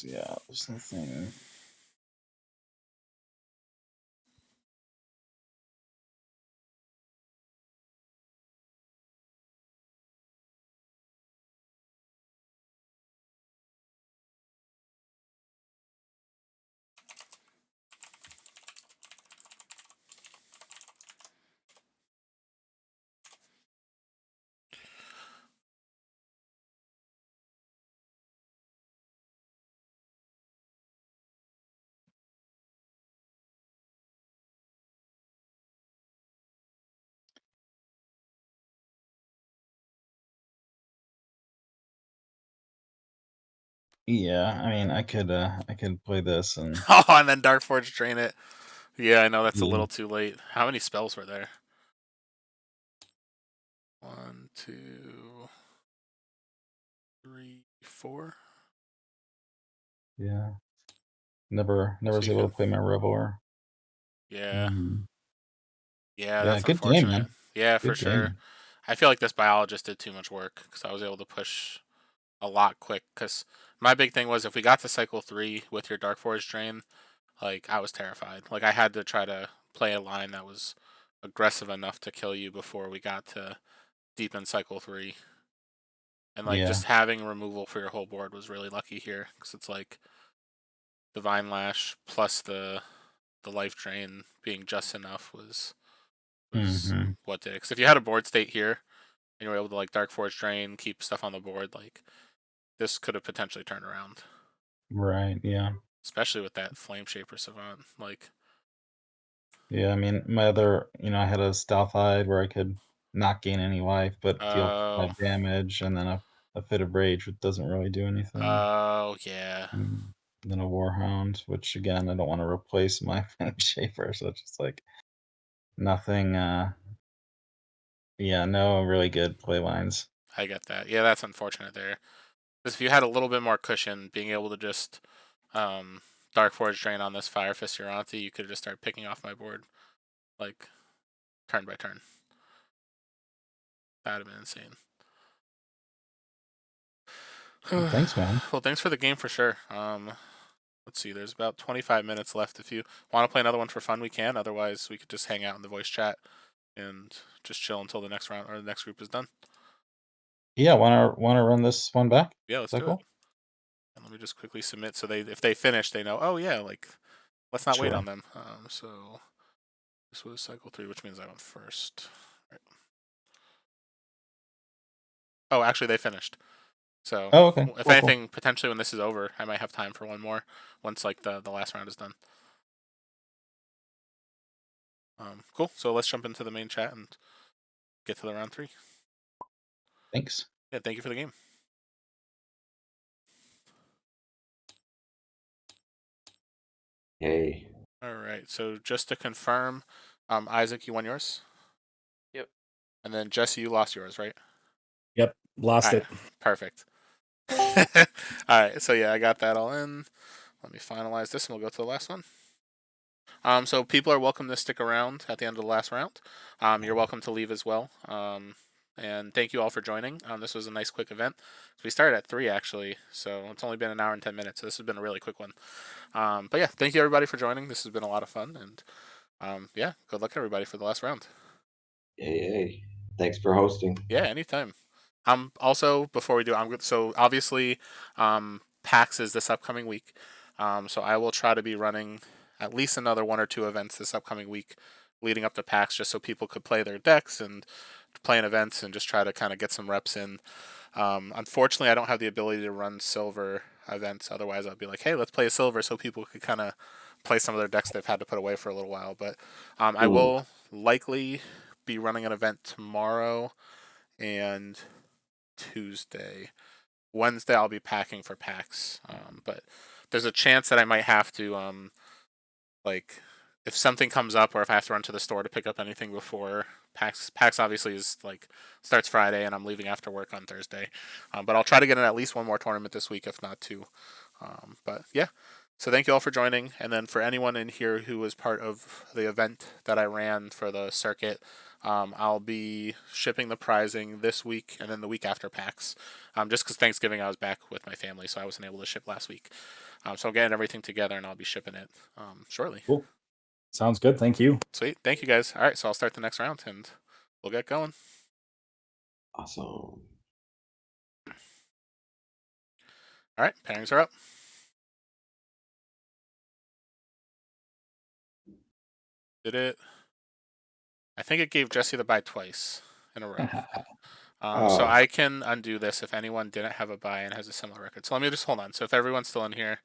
Yeah, there's nothing. Yeah, I mean, I could play this and Oh, and then Dark Forge drain it. Yeah, I know that's a yeah. little too late. How many spells were there? 1, 2, 3, 4. Yeah. Never So was you able can. to play my Reveler. Yeah. Um, Yeah, yeah, that's good game, unfortunate. man. Yeah, for Good sure. game. I feel like this biologist did too much work because I was able to push a lot quick. Because my big thing was if we got to cycle 3 with your Dark Forge drain, like I was terrified. Like I had to try to play a line that was aggressive enough to kill you before we got to deep in cycle 3. And like Yeah. just having removal for your whole board was really lucky here because it's like Divine Lash plus the life drain being just enough was Hmm. what did it. Because if you had a board state here and you were able to like Dark Forge drain, keep stuff on the board, like this could have potentially turned around. Right. Yeah. Especially with that Flame Shaper Savant. Like, Yeah. I mean, my other, I had a Stealth Hide where I could not gain any life, but deal oh, 5 damage, and then a Fit of Rage, which doesn't really do anything. oh yeah, And then a Warhound, which again, I don't want to replace my Flame Shaper, so it's just like nothing. Yeah, no really good play lines. I get that. Yeah, that's unfortunate there. Because if you had a little bit more cushion, being able to just um, Dark Forge drain on this Fire Fist Uranti, you could just start picking off my board like turn by turn. That'd have been insane. Well, thanks, man. Well, thanks for the game for sure. Let's see. There's about 25 minutes left. If you want to play another one for fun, we can. Otherwise, we could just hang out in the voice chat and just chill until the next round or the next group is done. Yeah, wanna run this one back? Yeah, Is let's that do it. cool? And let me just quickly submit so if they finish, they know. Oh yeah, like let's not wait Sure. on them. So this was cycle 3, which means I went first. Right. Oh, actually, they finished. So Oh, okay. if Cool, cool. anything, potentially when this is over, I might have time for one more once like the last round is done. Cool. So let's jump into the main chat and get to the round 3. Thanks. Yeah, thank you for the game. Yay. All right. So just to confirm, Isaac, you won yours, Yep. and then Jesse, you lost yours, right? Yep. Lost All right. it. Perfect. All right. So yeah, I got that all in. Let me finalize this, and we'll go to the last one. So people are welcome to stick around at the end of the last round. You're welcome to leave as well. And thank you all for joining. This was a nice quick event. So we started at 3 actually, so it's only been an hour and 10 minutes. So this has been a really quick one. But yeah, thank you everybody for joining. This has been a lot of fun, and yeah, good luck everybody for the last round. Yay. Thanks for hosting. Yeah, anytime. Also, before we do, so obviously, PAX is this upcoming week. So I will try to be running at least another 1 or 2 events this upcoming week, leading up to PAX, just so people could play their decks and play in events and just try to kind of get some reps in. Unfortunately, I don't have the ability to run silver events. Otherwise, I'd be like, hey, let's play a silver, so people could kind of play some of their decks they've had to put away for a little while. But I will likely be running an event tomorrow and Tuesday. Wednesday I'll be packing for PAX, but there's a chance that I might have to, like, if something comes up or if I have to run to the store to pick up anything before PAX. PAX obviously is like starts Friday, and I'm leaving after work on Thursday. But I'll try to get in at least one more tournament this week, if not 2. But yeah. So thank you all for joining, and then for anyone in here who was part of the event that I ran for the circuit, I'll be shipping the prizing this week and then the week after PAX. Just because Thanksgiving I was back with my family, so I wasn't able to ship last week. So I'm getting everything together, and I'll be shipping it shortly. Cool. Sounds good. Thank you. Sweet. Thank you, guys. All right, so I'll start the next round, and we'll get going. Awesome. All right, pairings are up. Did it? I think it gave Jesse the bye twice in a row. So I can undo this if anyone didn't have a bye and has a similar record. So let me just hold on. So if everyone's still in here,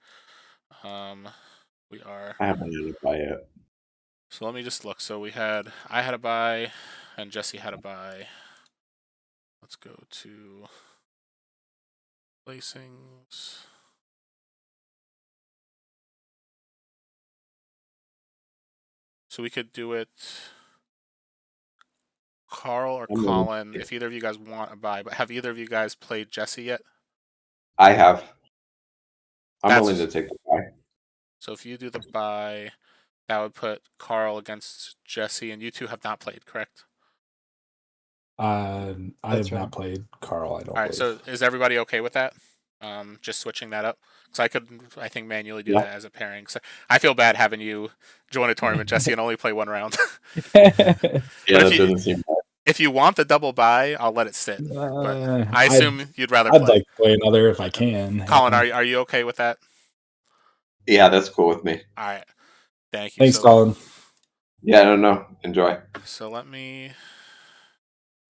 we are. I haven't had a bye yet. So let me just look. So I had a bye, and Jesse had a bye. Let's go to placings. So we could do it, Carl or Colin, if either of you guys want a bye. But have either of you guys played Jesse yet? I have. I'm willing to take the bye. So if you do the bye, that would put Carl against Jesse, and you two have not played, correct? I have not played Carl. I don't. All right. So is everybody okay with that? Just switching that up, because I could, I think, manually do that as a pairing. So I feel bad having you join a tournament, Jesse, and only play 1 round. That doesn't seem bad. If you want the double bye, I'll let it sit. But I assume you'd rather I'd play. like to play another if I can. Colin, are you okay with that? Yeah, that's cool with me. All right. Thank you. Thanks, Colin. Yeah, I don't know. Enjoy. So let me.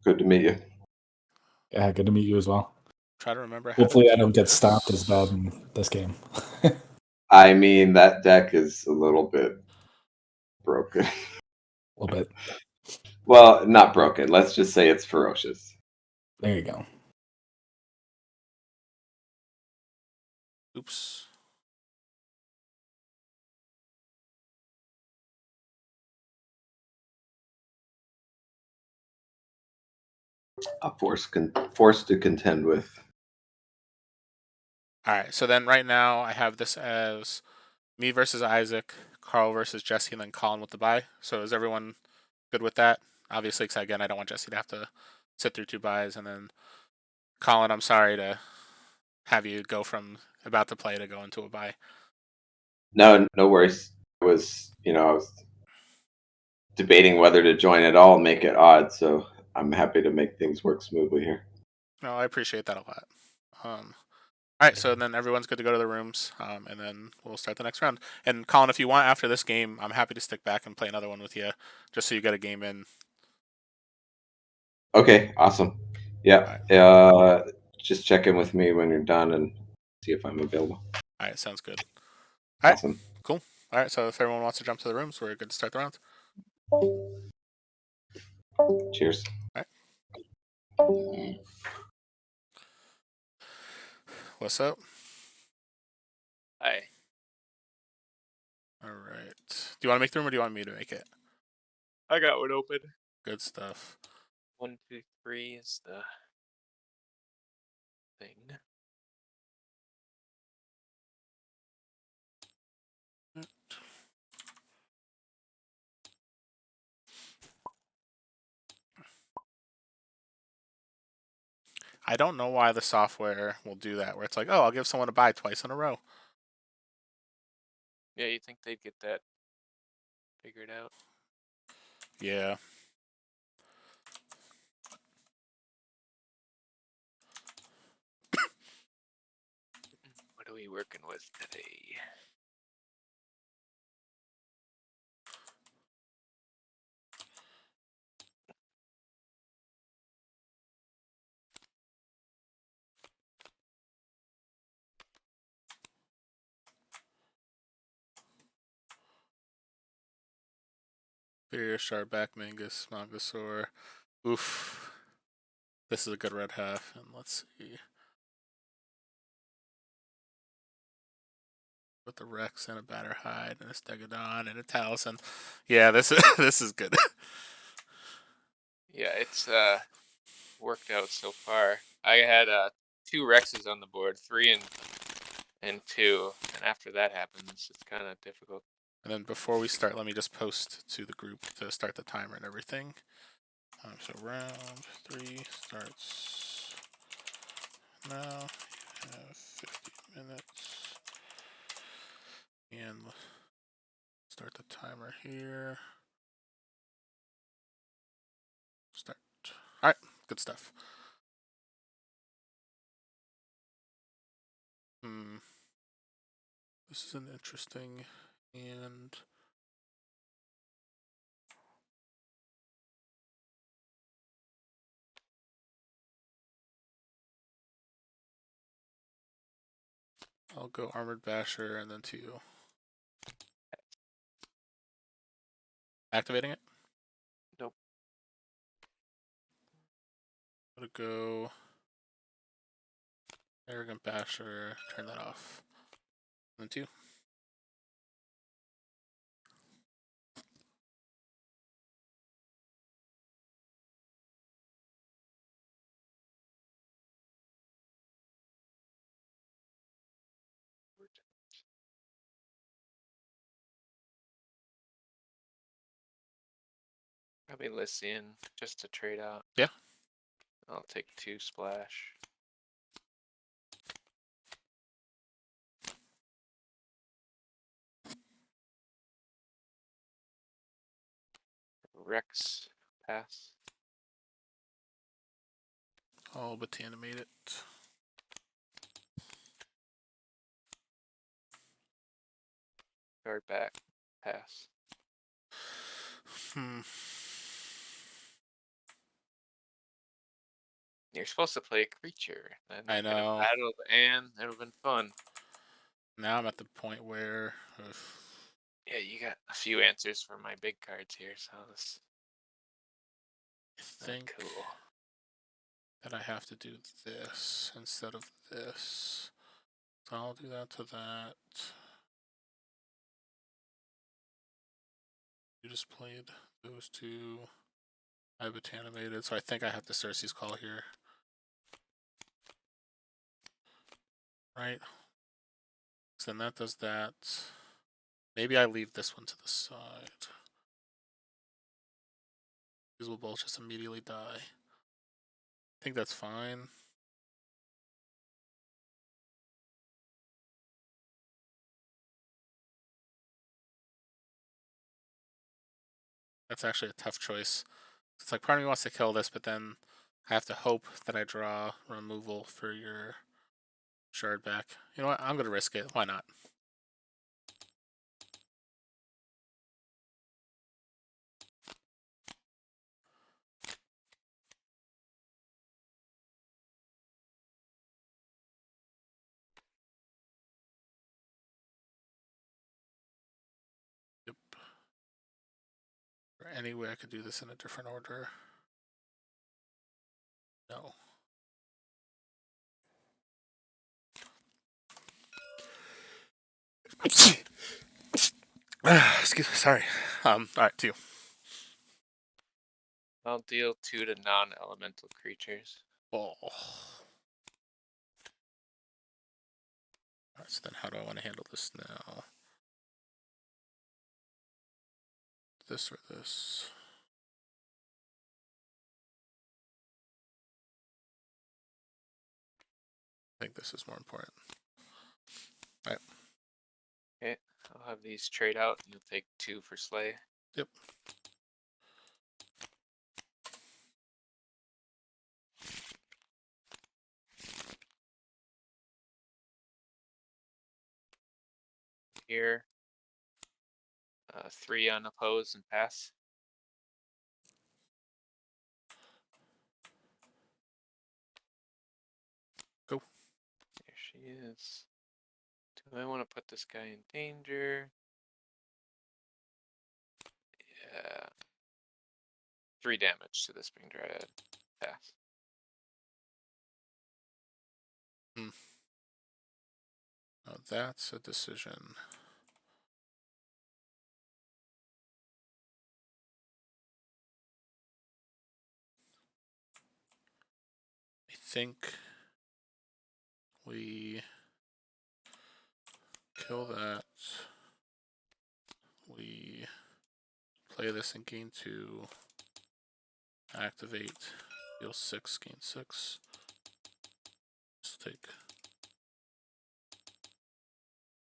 Good to meet you. Yeah, good to meet you as well. Try to remember. Hopefully, I don't get stopped as bad in this game. I mean, that deck is a little bit broken. A little bit. Well, not broken. Let's just say it's ferocious. There you go. Oops. A force to contend with. All right. So then, right now, I have this as me versus Isaac, Carl versus Jesse, and then Colin with the bye. So is everyone good with that? Obviously, because again, I don't want Jesse to have to sit through 2 byes, and then Colin, I'm sorry to have you go from about to play to go into a bye. No worries. I was debating whether to join at all and make it odd, so I'm happy to make things work smoothly here. No, I appreciate that a lot. All right, so then everyone's good to go to their rooms, and then we'll start the next round. And Colin, if you want after this game, I'm happy to stick back and play another one with you, just so you get a game in. Okay, awesome. Yeah, right. Just check in with me when you're done and see if I'm available. All right, sounds good. All right, awesome. Cool. All right, so if everyone wants to jump to the rooms, we're good to start the round. Cheers. All right. What's up? Hi. All right. Do you want to make the room, or do you want me to make it? I got one open. Good stuff. 1, 2, 3 is the thing. I don't know why the software will do that, where it's like, oh, I'll give someone a bye twice in a row. Yeah, you think they'd get that figured out? Yeah. are we working with today? Superior, Sharback, Mangus, Mongosaur. Oof. This is a good red half, and let's see. With the Rex and a Batterhide and a Stegodon and a Talison. Yeah, this is this is good. Yeah, it's worked out so far. I had 2 Rexes on the board, 3 and 2, and after that happens, it's kind of difficult. And then before we start, let me just post to the group to start the timer and everything. So round 3 starts now. You have 50 minutes. And start the timer here. Start. Alright, good stuff. This is an interesting and I'll go Armored Basher and then to you. Activating it? Nope. I'm gonna go Arrogant Basher, turn that off. And then 2. Probably Lycian just to trade out. Yeah. I'll take 2 splash. Rex pass. I'll Botanimate it. Guard back. Pass. You're supposed to play a creature. Then I they could have know. battled and it would have been fun. Now I'm at the point where Yeah, you got a few answers for my big cards here, so this I think cool. that I have to do this instead of this. So I'll do that to that. You just played those 2. I Botanimated, so I think I have to Cersei's Call here. Right? So then that does that. Maybe I leave this one to the side. These will both just immediately die. I think that's fine. That's actually a tough choice. It's like part of me wants to kill this, but then I have to hope that I draw removal for your shard back. You know what? I'm going to risk it. Why not? Yep. Or any way I could do this in a different order. No. Excuse me, sorry. Alright, 2. I'll deal 2 to non-elemental creatures. Oh. Alright, so then how do I want to handle this now? This or this? I think this is more important. Alright. Okay, I'll have these trade out and you'll take 2 for Slay. Yep. here. 3 on oppose and pass. Go. There she is. Do I want to put this guy in danger? Yeah. 3 damage to the Spring Dryad. Pass. Now that's a decision. I think we kill that. We play this and gain 2. Activate. Deal 6, gain 6. Just take.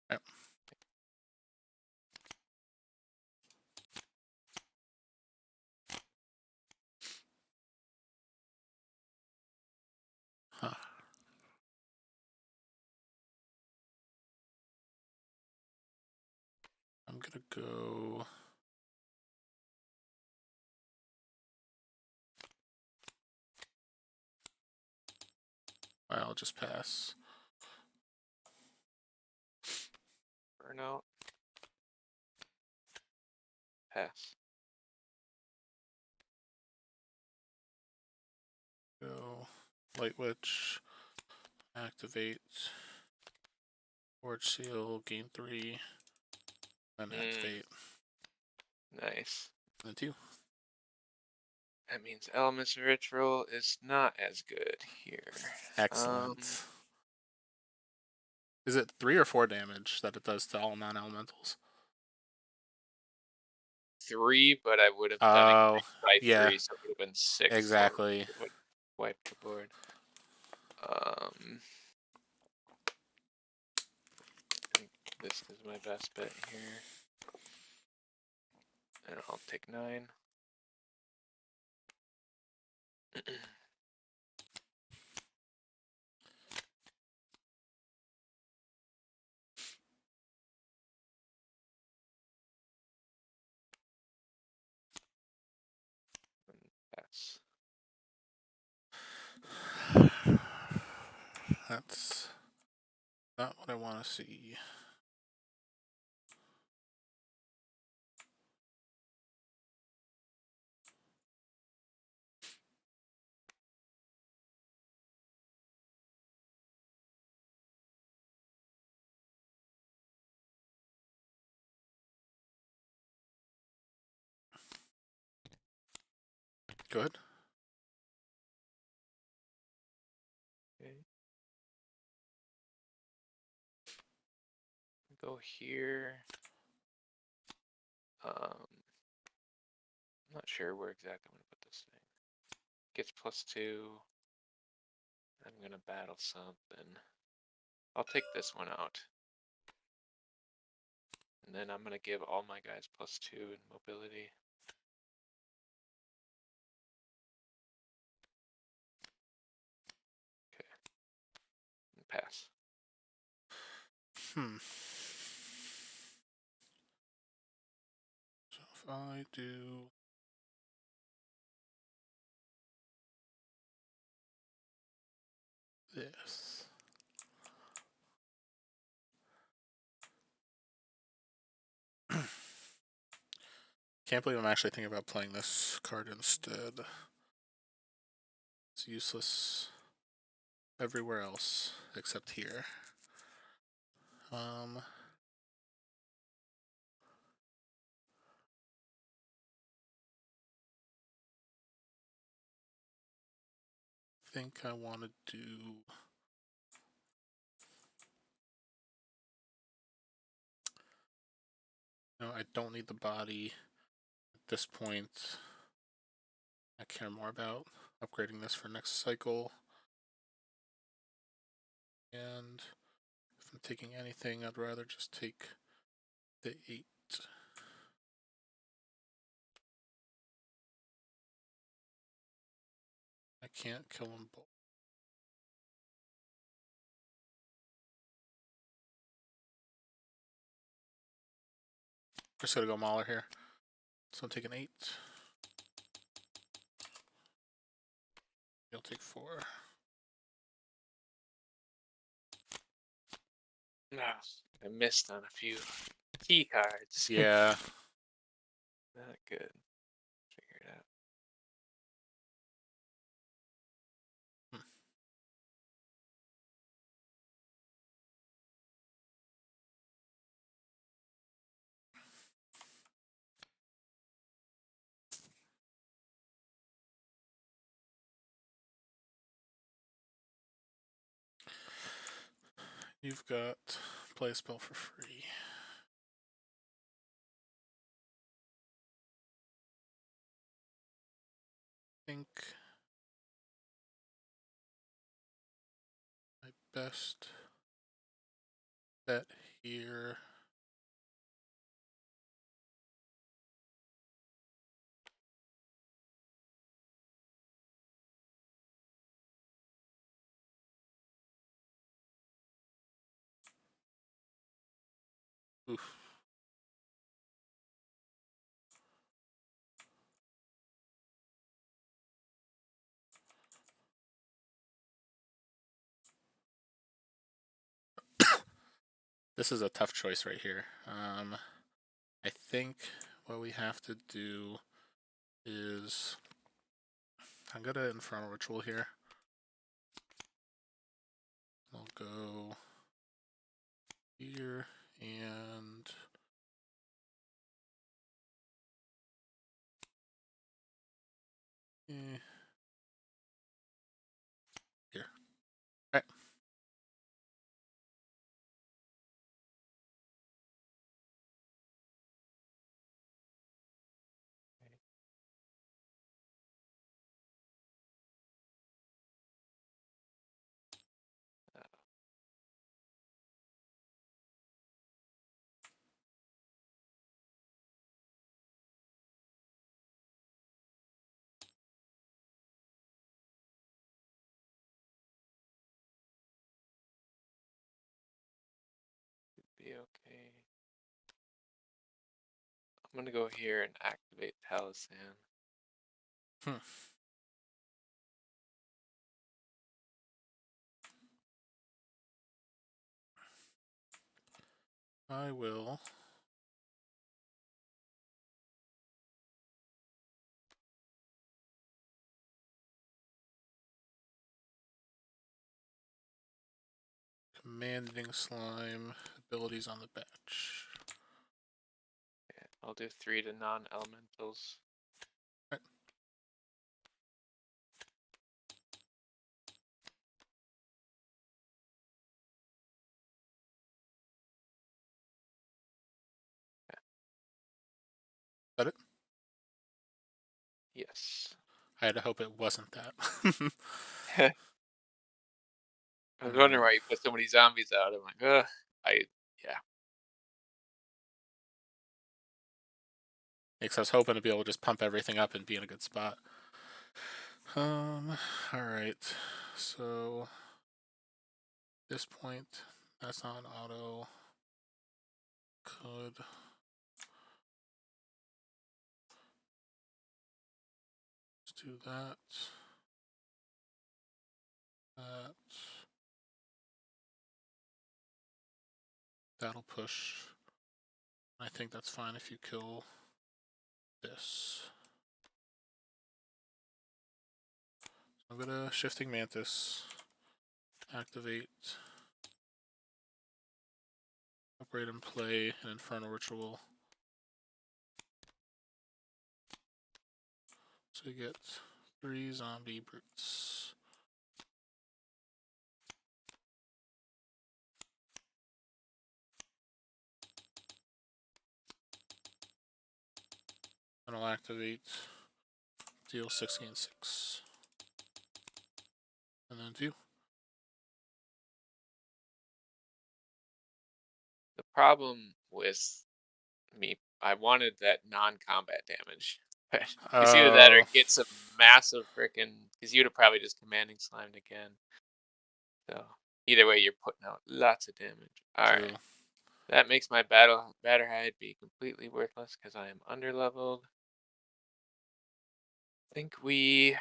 Yep. Huh. I'm gonna go. I'll just pass. Burnout. Pass. Go. Light Witch. Activate. Forge Seal. Gain 3. Then activate. Nice. And then 2. That means Elements Ritual is not as good here. Excellent. Is it 3 or 4 damage that it does to all non-elementals? 3, but I would have done it by yeah. 3, so it would have been 6. Exactly. It would wipe the board. I think this is my best bet here. And I'll take 9. Pass. That's not what I want to see. Go ahead. Okay. Go here. I'm not sure where exactly I'm gonna put this thing. Gets +2. I'm gonna battle something. I'll take this one out. And then I'm gonna give all my guys +2 in mobility. Okay. And pass. So if I do this. Can't believe I'm actually thinking about playing this card instead. It's useless everywhere else except here. I think I want to do. No, I don't need the body at this point. I care more about upgrading this for next cycle. And if I'm taking anything, I'd rather just take the 8. I can't kill them both. Just gonna go Mauler here. So I'm taking 8. You'll take 4. I missed on a few key cards. Yeah. Not good. Figure it out. You've got play a spell for free. I think my best bet here. Oof. This is a tough choice right here. I think what we have to do is I'm gonna Infernal Ritual here. I'll go here and here. All right. Be okay. I'm gonna go here and activate Talisman. I will Commanding Slime abilities on the bench. Yeah, I'll do 3 to non-elementals. Right. Is that it? Yes. I had to hope it wasn't that. I was wondering why you put so many zombies out. I'm like, ugh. Yeah. Because I was hoping to be able to just pump everything up and be in a good spot. Alright. So this point, that's not an auto. Could let's do that. That'll push. I think that's fine if you kill this. I'm gonna Shifting Mantis, activate, upgrade and play an Infernal Ritual. So you get 3 zombie brutes. And I'll activate, deal 6 gain 6. And then 2. The problem with me, I wanted that non-combat damage. It's either that or get some massive frickin', because you'd have probably just Commanding Slimed again. So either way, you're putting out lots of damage. All right. That makes my batter hide be completely worthless because I am underleveled. I think we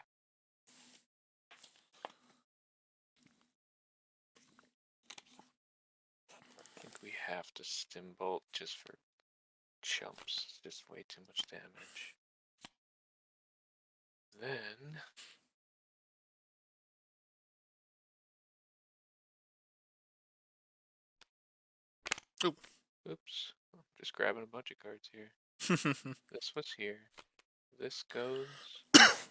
have to stim bolt just for chumps. It's just way too much damage. Then oops. I'm just grabbing a bunch of cards here. This was here. This goes. Is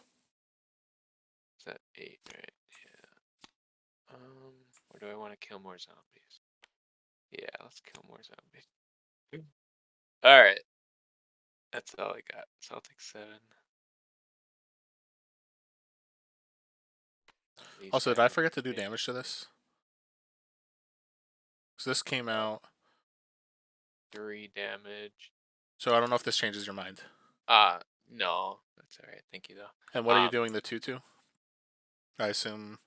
that 8, right? Yeah. Or do I want to kill more zombies? Yeah, let's kill more zombies. Alright. That's all I got. So I'll take 7. These Also, did guys I are forget to do big. damage to this? Because this came out. 3 damage. So I don't know if this changes your mind. No. That's alright. Thank you, though. And what are you doing the 2-2? I assume.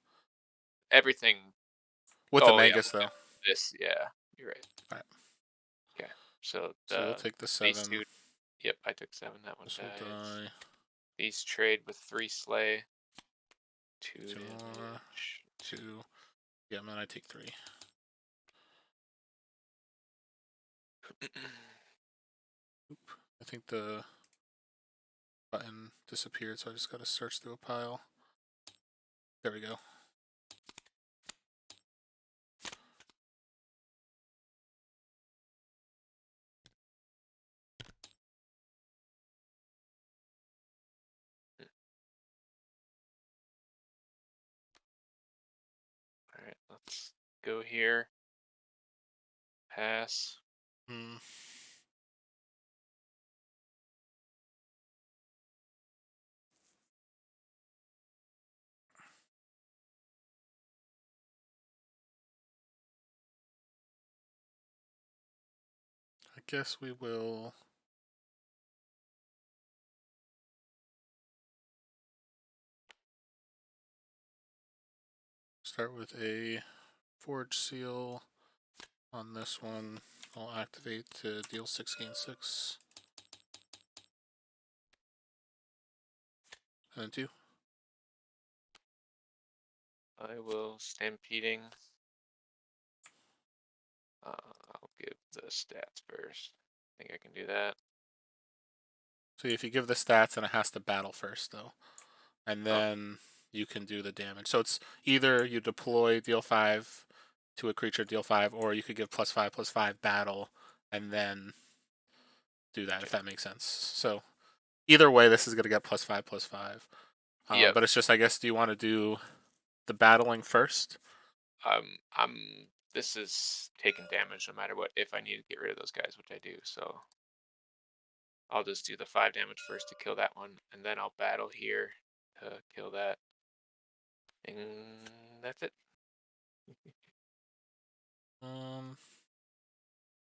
Everything. With the Mangus, though. This, yeah. You're right. Alright. Okay. So you'll take the 7. these 2. Yep, I took 7. That one This will dies. die. These trade with 3 slay. 2 2 more. damage. 2. Yeah, man, I take 3. Oop. I think the button disappeared, so I just gotta search through a pile. There we go. Alright, let's go here. Pass. Hmm. I guess we will start with a forge seal on this one. I'll activate to deal 6, gain 6. And then 2. I will stampeding. I'll give the stats first. I think I can do that. So if you give the stats, and it has to battle first, though. And then you can do the damage. So it's either you deploy deal 5 to a creature, deal 5, or you could give +5/+5 battle, and then do that, if that makes sense. So either way, this is going to get +5/+5. Yep. But it's just, I guess, do you want to do the battling first? This is taking damage no matter what. If I need to get rid of those guys, which I do, so I'll just do the 5 damage first to kill that one, and then I'll battle here to kill that. And that's it.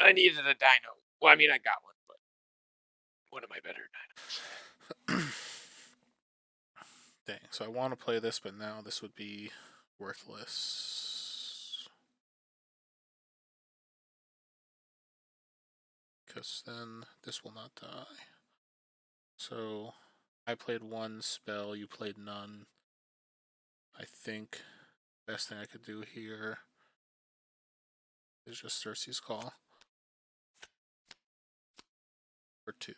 I needed a dino. Well, I mean, I got one, but one of my better dinos. Dang, so I want to play this, but now this would be worthless. Because then this will not die. So I played 1 spell, you played none. I think best thing I could do here is just Cersei's Call for 2.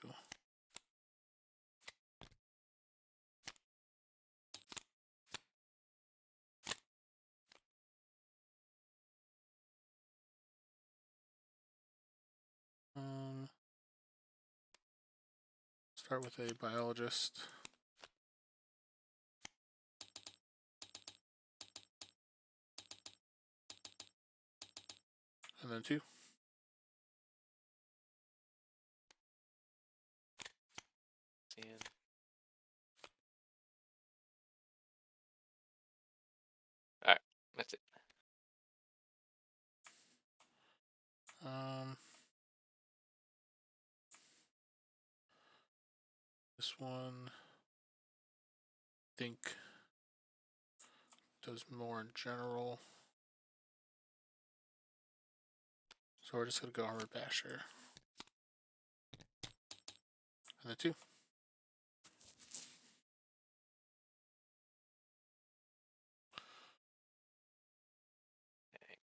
Start with a biologist. And then 2. Alright, that's it. This one, I think, does more in general. So we're just gonna go Armor Basher. And the 2. Okay.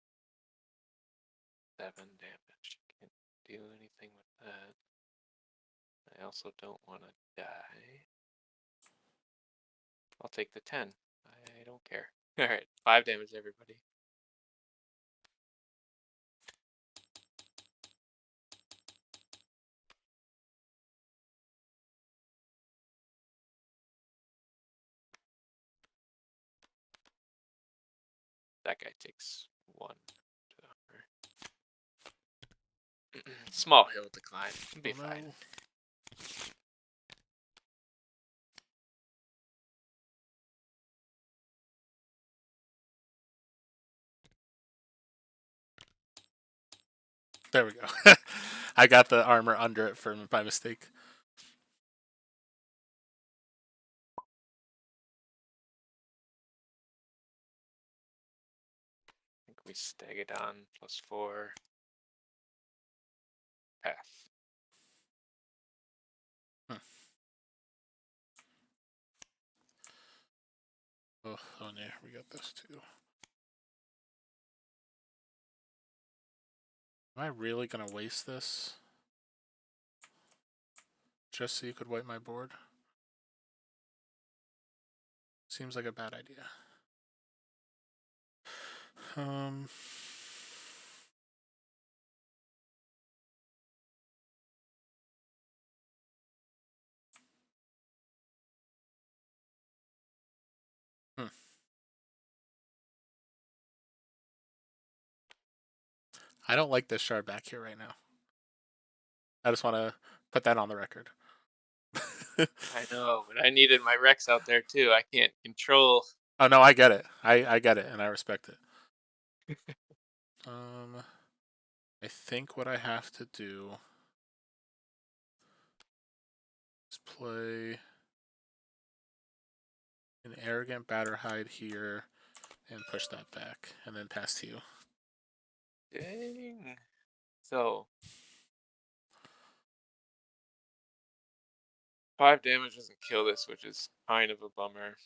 7 damage. Can't do anything with that. I also don't want to die. I'll take the 10. I don't care. Alright, 5 damage, everybody. That guy takes 1. Small hill decline. It'll be fine. There we go. I got the armor under it by mistake. I think we stag it on +4. Pass. Oh no, we got this too. Am I really gonna waste this? Just so you could wipe my board? Seems like a bad idea. I don't like this shard back here right now. I just want to put that on the record. I know, but I needed my Rex out there too. I can't control. Oh no, I get it. I get it, and I respect it. I think what I have to do is play an arrogant Batterhide here and push that back, and then pass to you. Dang. So 5 damage doesn't kill this, which is kind of a bummer.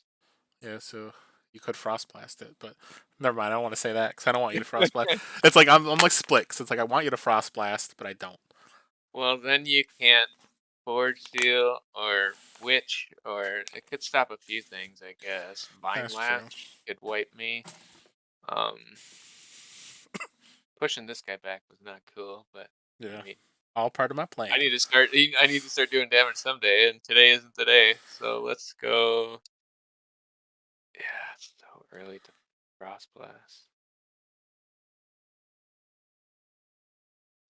Yeah, so you could Frostblast it, but never mind. I don't want to say that because I don't want you to Frostblast. It's like I'm like split. Cause it's like I want you to Frostblast, but I don't. Well, then you can't Forge Seal or Witch, or it could stop a few things, I guess. Vine That's Lash could wipe me. Pushing this guy back was not cool, but Yeah, I mean, all part of my plan. I need to start doing damage someday, and today isn't the day. So let's go. Yeah, it's so early to Frost Blast.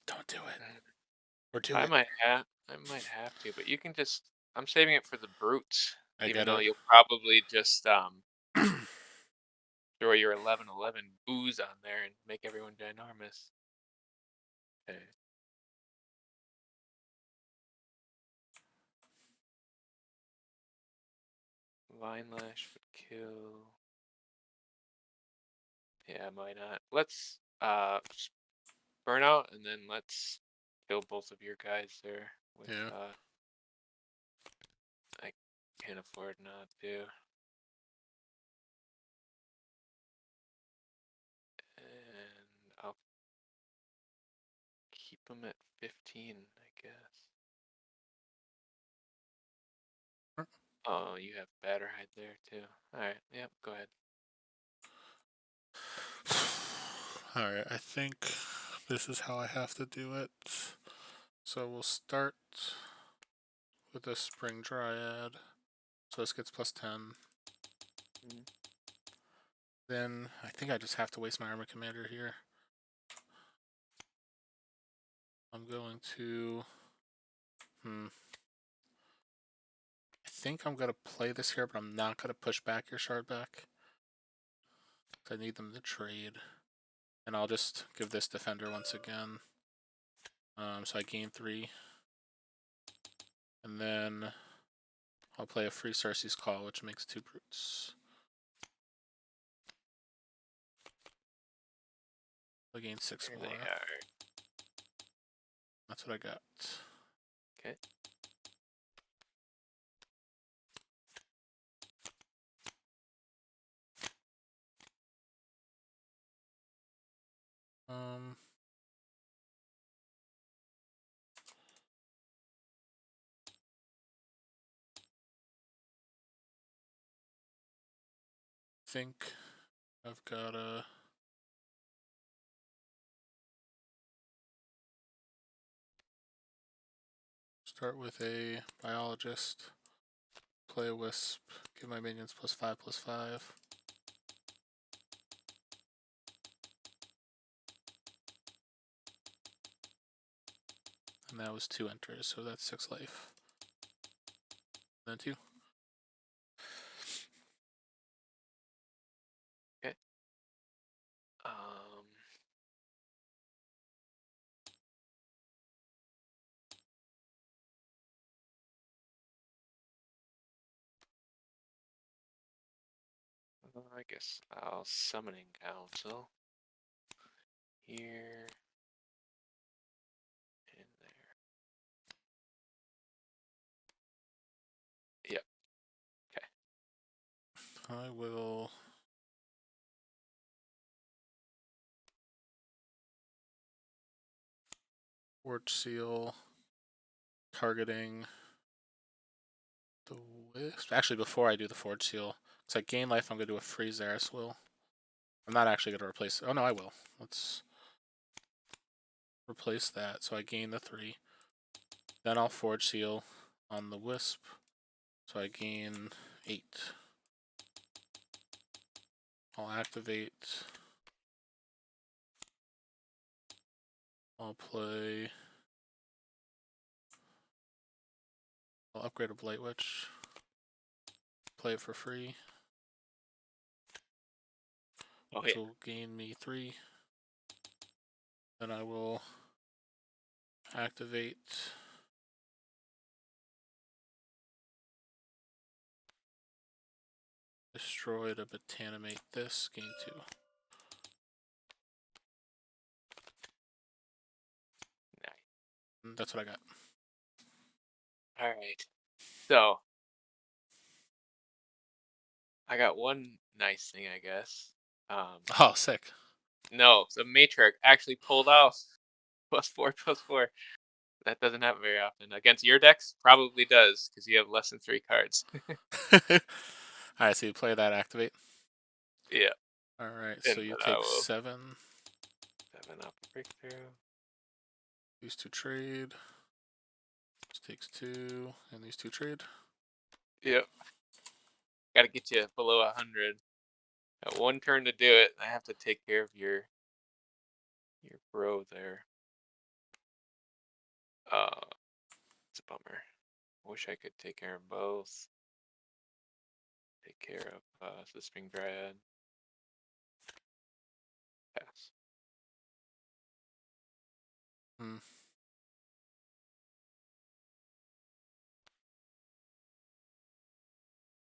Don't do it. Or do I it. might have to, but you can just. I'm saving it for the brutes, I even get though it. you'll probably just throw your 11/11 ooze on there and make everyone ginormous. Okay. Vine Lash would kill. Yeah, why not? Let's burn out, and then let's kill both of your guys there. With, Yeah. I can't afford not to. And I'll keep them at 15, I guess. Oh, you have Batterhide there too. Alright, yep, go ahead. Alright, I think this is how I have to do it. So we'll start with the Spring Dryad. So this gets +10. Then I think I just have to waste my Armor Commander here. I'm going to... I think I'm going to play this here, but I'm not going to push back your shard back. I need them to trade. And I'll just give this Defender once again. So I gain 3. And then I'll play a free Cersei's Call, which makes 2 brutes. I gain 6 There more. they are. That's what I got. Okay. Think I've got a start with a biologist, play a wisp, give my minions +5/+5. And that was 2 enters, so that's 6 life. And then 2. Okay. I guess I'll summoning council here and there. Yep. Okay. I will Forge Seal, targeting the wisp. Actually, before I do the Forge Seal, because I gain life, I'm going to do a Freeze Eris Will. I'm not actually going to replace. Oh no, I will. Let's replace that. So I gain the 3. Then I'll Forge Seal on the wisp. So I gain 8. I'll activate. I'll play. I'll upgrade a Blight Witch. Play it for free. Which will gain me 3. Then I will activate. Destroy to botanimate this, gain 2. Nice. That's what I got. Alright. So I got one nice thing, I guess. Oh, sick. No, the Matriarch actually pulled off +4/+4. That doesn't happen very often. Against your decks, probably does, because you have less than 3 cards. Alright, so you play that activate. Yeah. Alright, so And you then I take will 7. 7 up a breakthrough. These 2 trade. This takes 2, and these 2 trade. Yep. Gotta get you below 100. Got 1 turn to do it. I have to take care of your bro there. It's a bummer. Wish I could take care of both. Take care of the Spring Dryad. Pass.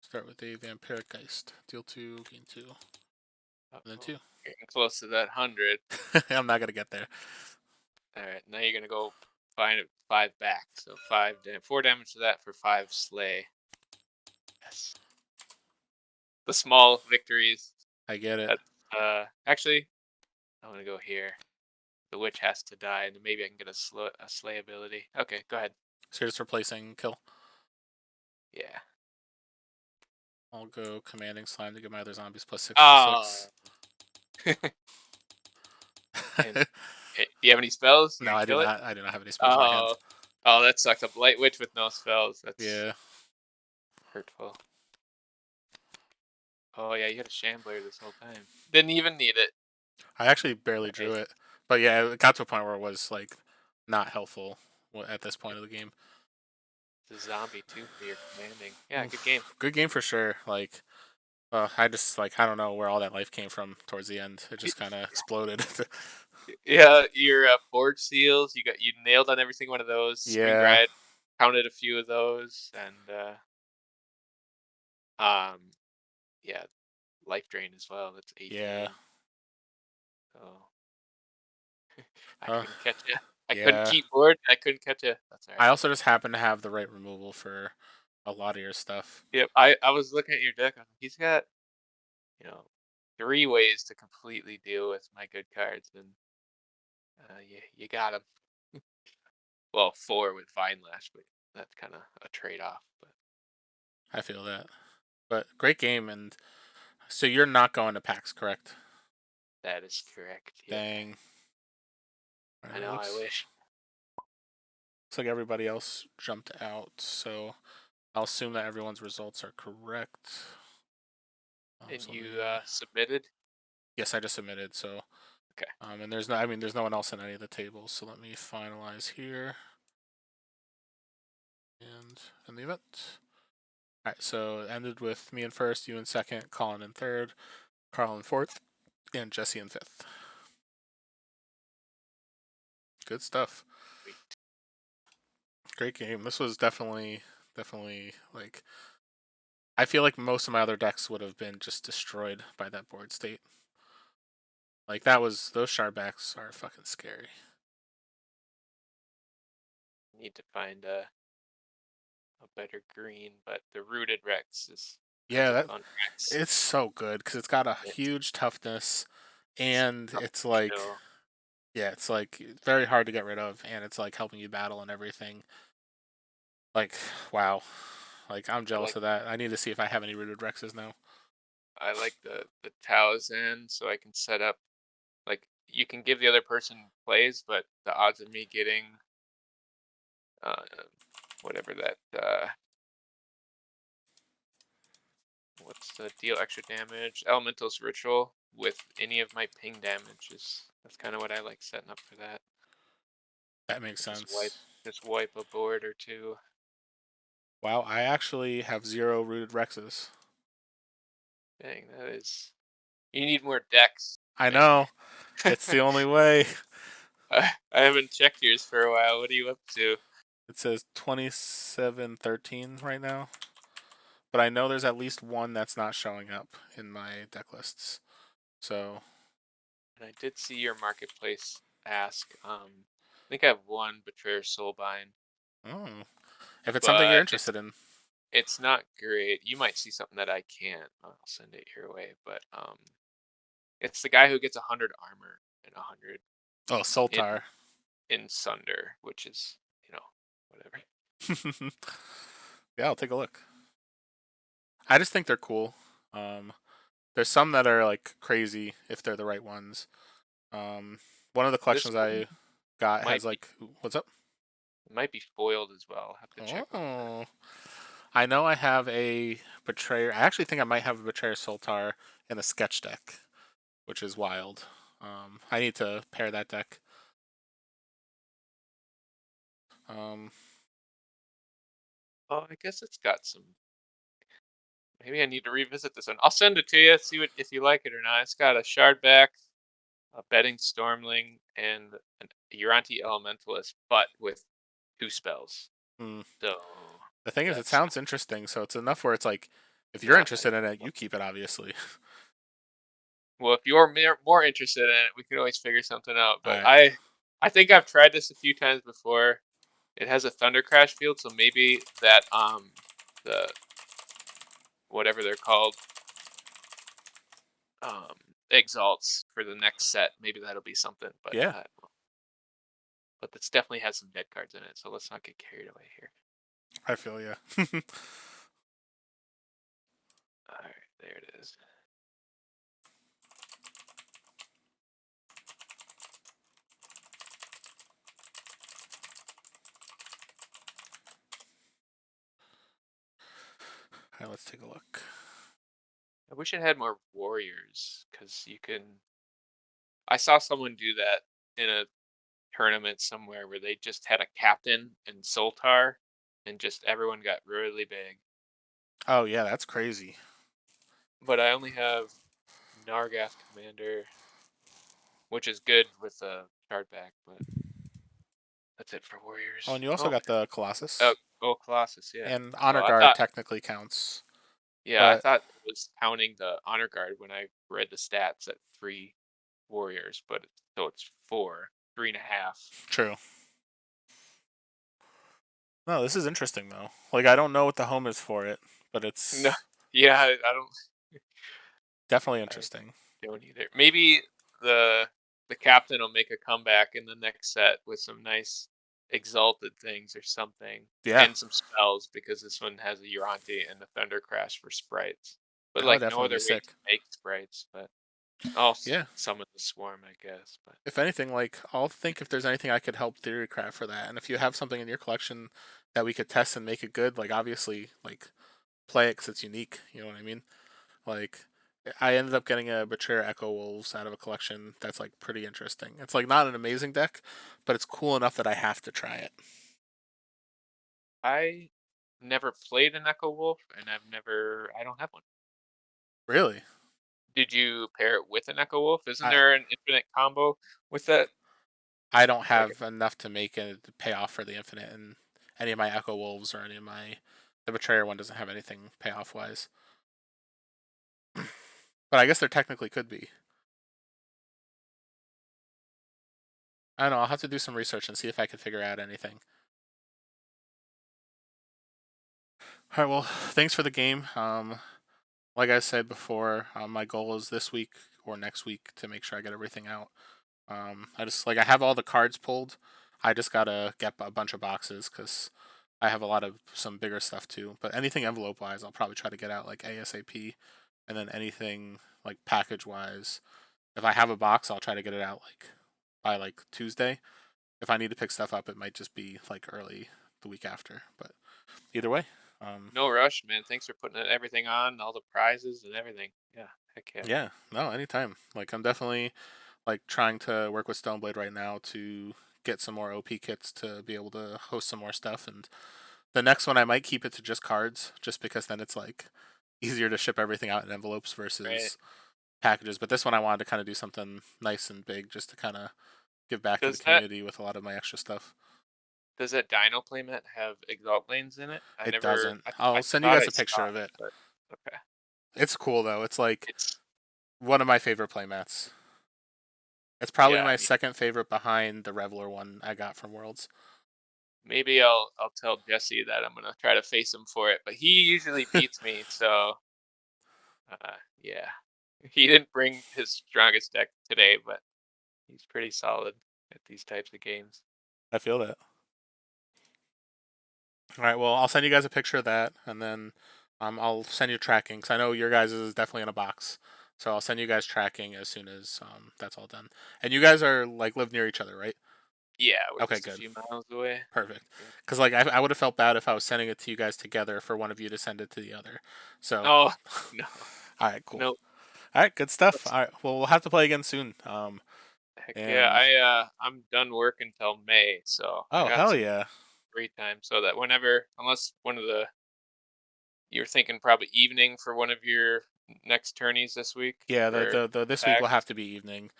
Start with a Vampiric Geist. Deal 2, gain 2. And then 2. Getting close to that 100. I'm not gonna get there. Alright, now you're gonna go find 5 back. So 4 damage to that for 5 slay. Yes. The small victories. I get it. Actually, I'm gonna go here. The witch has to die, and maybe I can get a slay ability. Okay, go ahead. So you're just replacing kill. Yeah. I'll go commanding slime to give my other zombies +6/+6. And, do you have any spells? No, I do kill not. I do not have any spells in my hand. Oh, that sucks. A blight witch with no spells. That's hurtful. Oh yeah, you had a shambler this whole time. Didn't even need it. I actually barely drew it, but yeah, it got to a point where it was like not helpful at this point of the game. The zombie too for your commanding. Yeah, good game. Good game for sure. Like, I just I don't know where all that life came from towards the end. It just kind of exploded. Yeah, your Forge Seals. You nailed on every single one of those. Spring Dryad, counted a few of those, and yeah, Life Drain as well. That's 18. Yeah. So I couldn't catch you. I couldn't Yeah. keep board. I couldn't catch a. That's alright. I also just happen to have the right removal for a lot of your stuff. Yep. I was looking at your deck. He's got, 3 ways to completely deal with my good cards, and you got him. Well, 4 with Vine Lash, but that's kind of a trade-off. But I feel that. But great game, and so you're not going to PAX, correct? that is correct. Yeah. Dang. I know. I wish. Looks like everybody else jumped out, so I'll assume that everyone's results are correct. And So you submitted? yes, I just submitted. So Okay. and there's no one else in any of the tables. So let me finalize here. And in the event. All right, so it ended with me in first, you in second, Colin in third, Carl in fourth, and Jesse in fifth. Good stuff. Sweet. Great game. This was definitely like, I feel like most of my other decks would have been just destroyed by that board state. Like those shardbacks are fucking scary. Need to find a better green, but the Rooted Rex is Yeah, a fun Rex. it's so good because it's got a huge toughness, and it's like, yeah, it's like very hard to get rid of, and it's like helping you battle and everything. Like, wow. Like, I'm jealous of that. I need to see if I have any Rooted Rexes now. I like the Talisman, so I can set up, like, you can give the other person plays, but the odds of me getting whatever that what's the deal extra damage elementals ritual with any of my ping damage that's kind of what I like setting up for that. That makes sense. Just wipe a board or two. Wow, I actually have 0 Rooted Rexes. Dang, that is. You need more decks. I know. It's the only way. I haven't checked yours for a while. What are you up to? It says 2713 right now. But I know there's at least one that's not showing up in my deck lists. So. And I did see your marketplace ask. I think I have one Betrayer Soulbind. Oh. If it's something you're interested in. It's not great. You might see something that I can't. I'll send it your way. But it's the guy who gets 100 armor and 100. Oh, Sultar. In Sunder, which is, whatever. Yeah, I'll take a look. I just think they're cool. There's some that are like crazy if they're the right ones. One of the collections I got has like, what's up? It might be foiled as well. I'll have to check. Oh, I know I have a Betrayer. I actually think I might have a Betrayer Sultar in a sketch deck, which is wild. I need to pair that deck. Oh, I guess it's got some. Maybe I need to revisit this one. I'll send it to you. See if you like it or not. It's got a Shardback, a Betting Stormling, and an Uranti Elementalist, but with 2 spells. So the thing is, it sounds interesting. So it's enough where it's like, if you're interested in it, you keep it, obviously. Well, if you're more interested in it, we could always figure something out. But Right. I think I've tried this a few times before. It has a Thunder Crash field, so maybe that the whatever they're called exalts for the next set. Maybe that'll be something. But Yeah. But this definitely has some dead cards in it, so let's not get carried away here. I feel you. All right, there it is. All right, let's take a look. I wish it had more warriors, because you can. I saw someone do that in a tournament somewhere where they just had a captain and Sultar, and just everyone got really big. Oh yeah, that's crazy. But I only have Nargath Commander, which is good with a Shardback, but that's it for warriors. Oh, and you also got the Colossus. Oh, Colossus, yeah. And Honor Guard technically counts. Yeah, I thought it was counting the Honor Guard when I read the stats at 3 warriors, but so it's 4, 3.5. True. No, this is interesting though. Like I don't know what the home is for it, but it's No, yeah, I don't. definitely I interesting. don't either. Maybe the captain will make a comeback in the next set with some nice exalted things or something, Yeah, and some spells because this one has a Uranti and a Thunder Crash for sprites. But that would like no definitely other be way to sick. make sprites. But I'll Yeah. summon the swarm, I guess. But If anything, like I'll think if there's anything I could help Theorycraft for that, and if you have something in your collection that we could test and make it good, like obviously, like play it because it's unique. You know what I mean? Like I ended up getting a Betrayer Echo Wolves out of a collection that's like pretty interesting. It's like not an amazing deck, but it's cool enough that I have to try it. I never played an Echo Wolf, and I don't have one. Really, Did you pair it with an Echo Wolf? Isn't I there an infinite combo with that? I don't Like, have enough to make it to pay off for the infinite, and any of my Echo Wolves or any of my the Betrayer one doesn't have anything payoff wise. But I guess there technically could be. I don't know. I'll have to do some research and see if I can figure out anything. All right. Well, thanks for the game. Like I said before, my goal is this week or next week to make sure I get everything out. I just like I have all the cards pulled. I just gotta get a bunch of boxes because I have a lot of some bigger stuff too. But anything envelope wise, I'll probably try to get out like ASAP, and then anything like package wise, if I have a box, I'll try to get it out like by like Tuesday. If I need to pick stuff up, it might just be like early the week after. But either way, no rush, man. Thanks for putting everything on, all the prizes and everything. Yeah, heck yeah. yeah, no, anytime. Like I'm definitely like trying to work with Stoneblade right now to get some more OP kits to be able to host some more stuff. And the next one I might keep it to just cards, just because then it's like easier to ship everything out in envelopes Right. versus packages. But this one I wanted to kind of do something nice and big, just to kind of give back to the Does that community with a lot of my extra stuff. does that Dino playmat have exalt lanes in it? It doesn't. I I'll send you thought guys I a saw picture of it, it. but okay. It's cool though. It's like It's one of my favorite playmats. It's probably yeah. I my mean, second favorite behind the Reveler one I got from Worlds. maybe I'll tell Jesse that I'm gonna try to face him for it, but he usually beats me. So yeah, he didn't bring his strongest deck today, but he's pretty solid at these types of games. I feel that. All right, well, I'll send you guys a picture of that, and then I'll send you tracking because I know your guys is definitely in a box. So I'll send you guys tracking as soon as that's all done. And you guys are like live near each other, right? Yeah, we're Okay, just a good, few miles away. perfect. Yeah. Because like I would have felt bad if I was sending it to you guys together for one of you to send it to the other. So, Oh no, all right, cool. no. All right, good stuff. All right, well, we'll have to play again soon. Heck yeah, And I'm done work until May, so I oh got hell some yeah, free time. So that whenever, unless you're thinking probably evening for one of your next tourneys this week yeah. for The this week will PAX. have to be evening.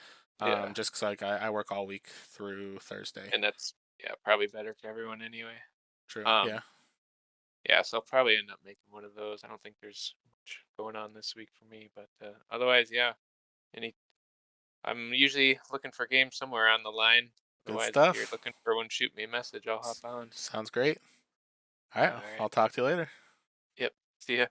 Yeah, Just because like I work all week through Thursday. and that's yeah probably better for everyone anyway. True. Yeah. Um, yeah, so I'll probably end up making one of those. I don't think there's much going on this week for me, but otherwise, yeah. Any, I'm usually looking for games somewhere on the line. Good Otherwise, if you're stuff. looking for one, shoot me a message. I'll hop on. Sounds great. All right. All right. I'll talk to you later. Yep. See ya.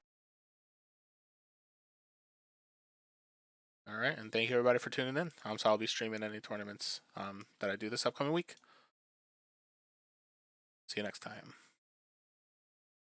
All right. And thank you everybody for tuning in. So I'll be streaming any tournaments that I do this upcoming week. See you next time.